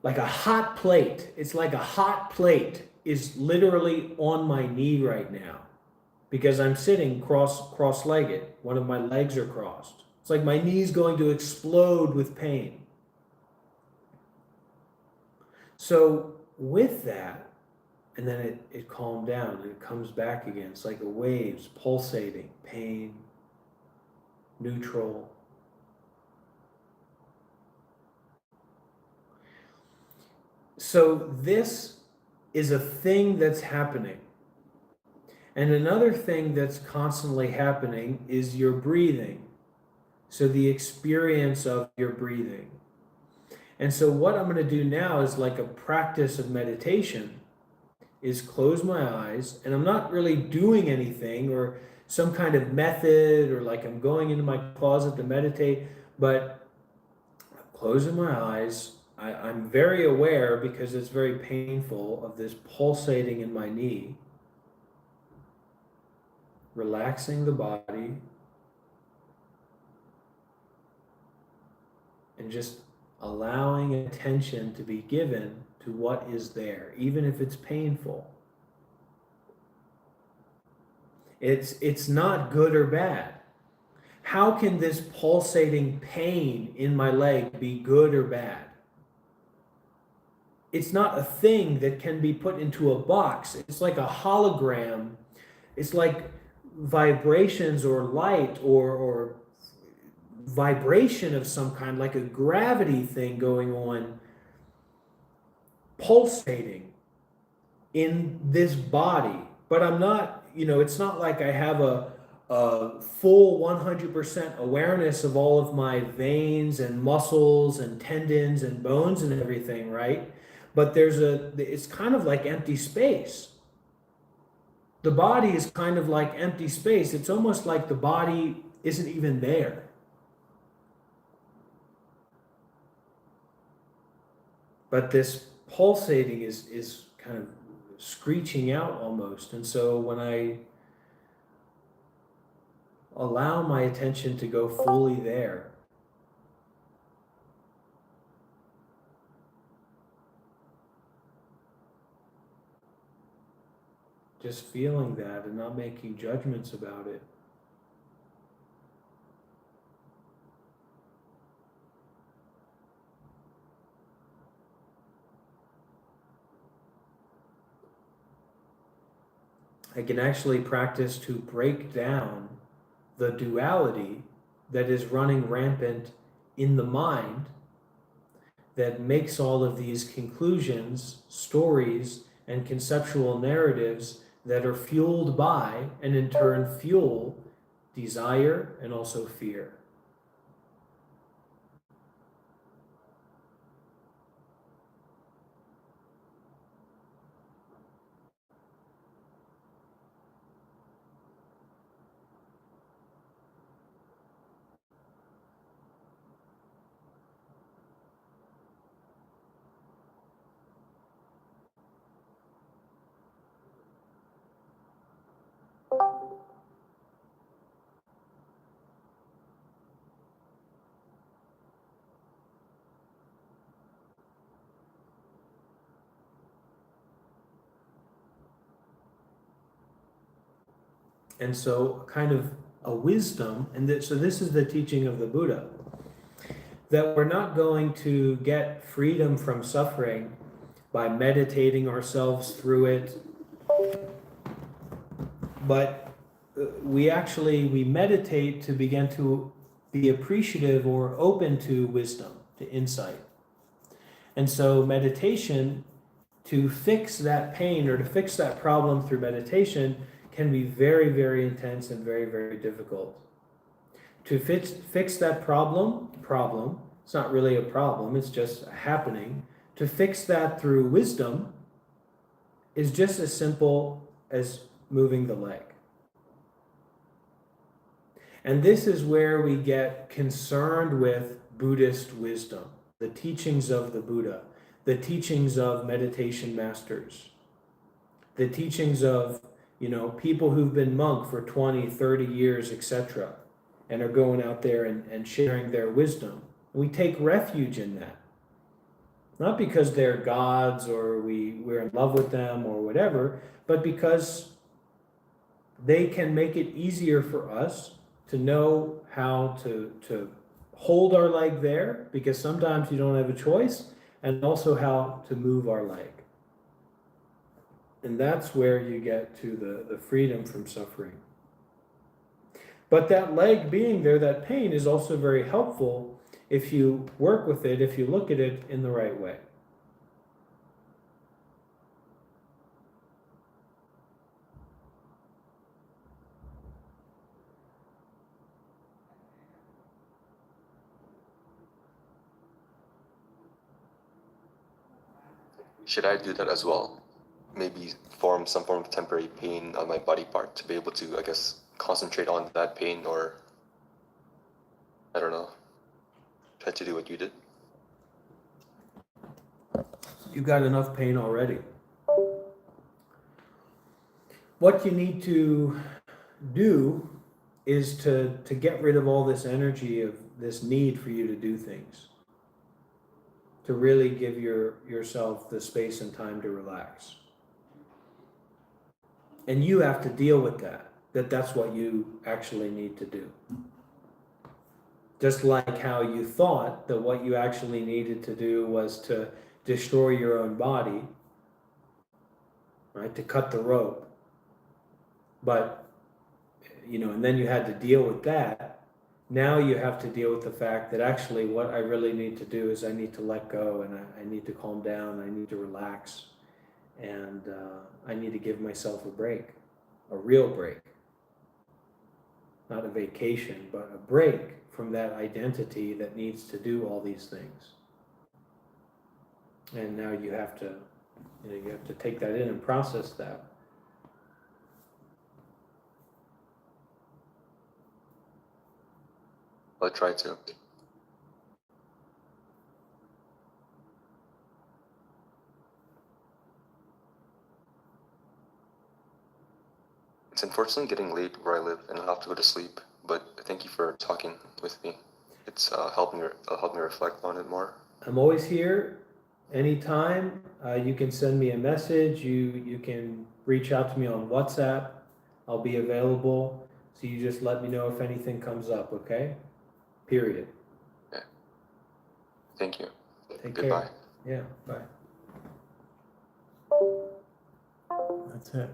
hot plate. It's like a hot plate is literally on my knee right now because I'm sitting cross-legged. One of my legs are crossed. It's like my knee's going to explode with pain. So with that, And then it calmed down and it comes back again. It's like the waves pulsating, pain, neutral. So this is a thing that's happening. And another thing that's constantly happening is your breathing. So the experience of your breathing. And so what I'm going to do now is like a practice of meditation is close my eyes, and I'm not really doing anything or some kind of method or like I'm going into my closet to meditate, but I'm closing my eyes. I'm very aware because it's very painful of this pulsating in my knee, relaxing the body, and just allowing attention to be given to what is there, even if it's painful. It's not good or bad. How can this pulsating pain in my leg be good or bad? It's not a thing that can be put into a box. It's like a hologram. It's like vibrations or light or vibration of some kind, like a gravity thing going on, pulsating in this body. But I'm not, it's not like I have a full 100% awareness of all of my veins and muscles and tendons and bones and everything, right? But it's kind of like empty space. The body is kind of like empty space. It's almost like the body isn't even there. But this pulsating is kind of screeching out almost. And so when I allow my attention to go fully there, just feeling that and not making judgments about it. I can actually practice to break down the duality that is running rampant in the mind that makes all of these conclusions, stories, and conceptual narratives that are fueled by and in turn fuel desire and also fear. And so kind of a wisdom, so this is the teaching of the Buddha, that we're not going to get freedom from suffering by meditating ourselves through it, but we meditate to begin to be appreciative or open to wisdom, to insight. And so meditation, to fix that pain or to fix that problem through meditation, can be very, very intense and very, very difficult. To fix that problem, it's not really a problem, it's just happening. To fix that through wisdom is just as simple as moving the leg. And this is where we get concerned with Buddhist wisdom, the teachings of the Buddha, the teachings of meditation masters, the teachings of people who've been monk for 20, 30 years, etc., and are going out there and sharing their wisdom. We take refuge in that. Not because they're gods or we're in love with them or whatever, but because they can make it easier for us to know how to hold our leg there, because sometimes you don't have a choice, and also how to move our leg. And that's where you get to the freedom from suffering. But that leg being there, that pain, is also very helpful if you work with it, if you look at it in the right way. Should I do that as well? Maybe form some form of temporary pain on my body part to be able to, I guess, concentrate on that pain, or I don't know, try to do what you did. You've got enough pain already. What you need to do is to get rid of all this energy of this need for you to do things. To really give yourself the space and time to relax. And you have to deal with that's what you actually need to do. Just like how you thought that what you actually needed to do was to destroy your own body, right? To cut the rope. But, and then you had to deal with that. Now you have to deal with the fact that actually what I really need to do is I need to let go, and I need to calm down, I need to relax, and I need to give myself a break, a real break. Not a vacation, but a break from that identity that needs to do all these things. And now you have to take that in and process that. I'll try to. It's unfortunately getting late where I live, and I'll have to go to sleep. But thank you for talking with me. It's helped me reflect on it more. I'm always here, anytime. You can send me a message. You can reach out to me on WhatsApp. I'll be available. So you just let me know if anything comes up, okay? Period. Okay. Thank you. Take Goodbye. care. Yeah, bye. That's it.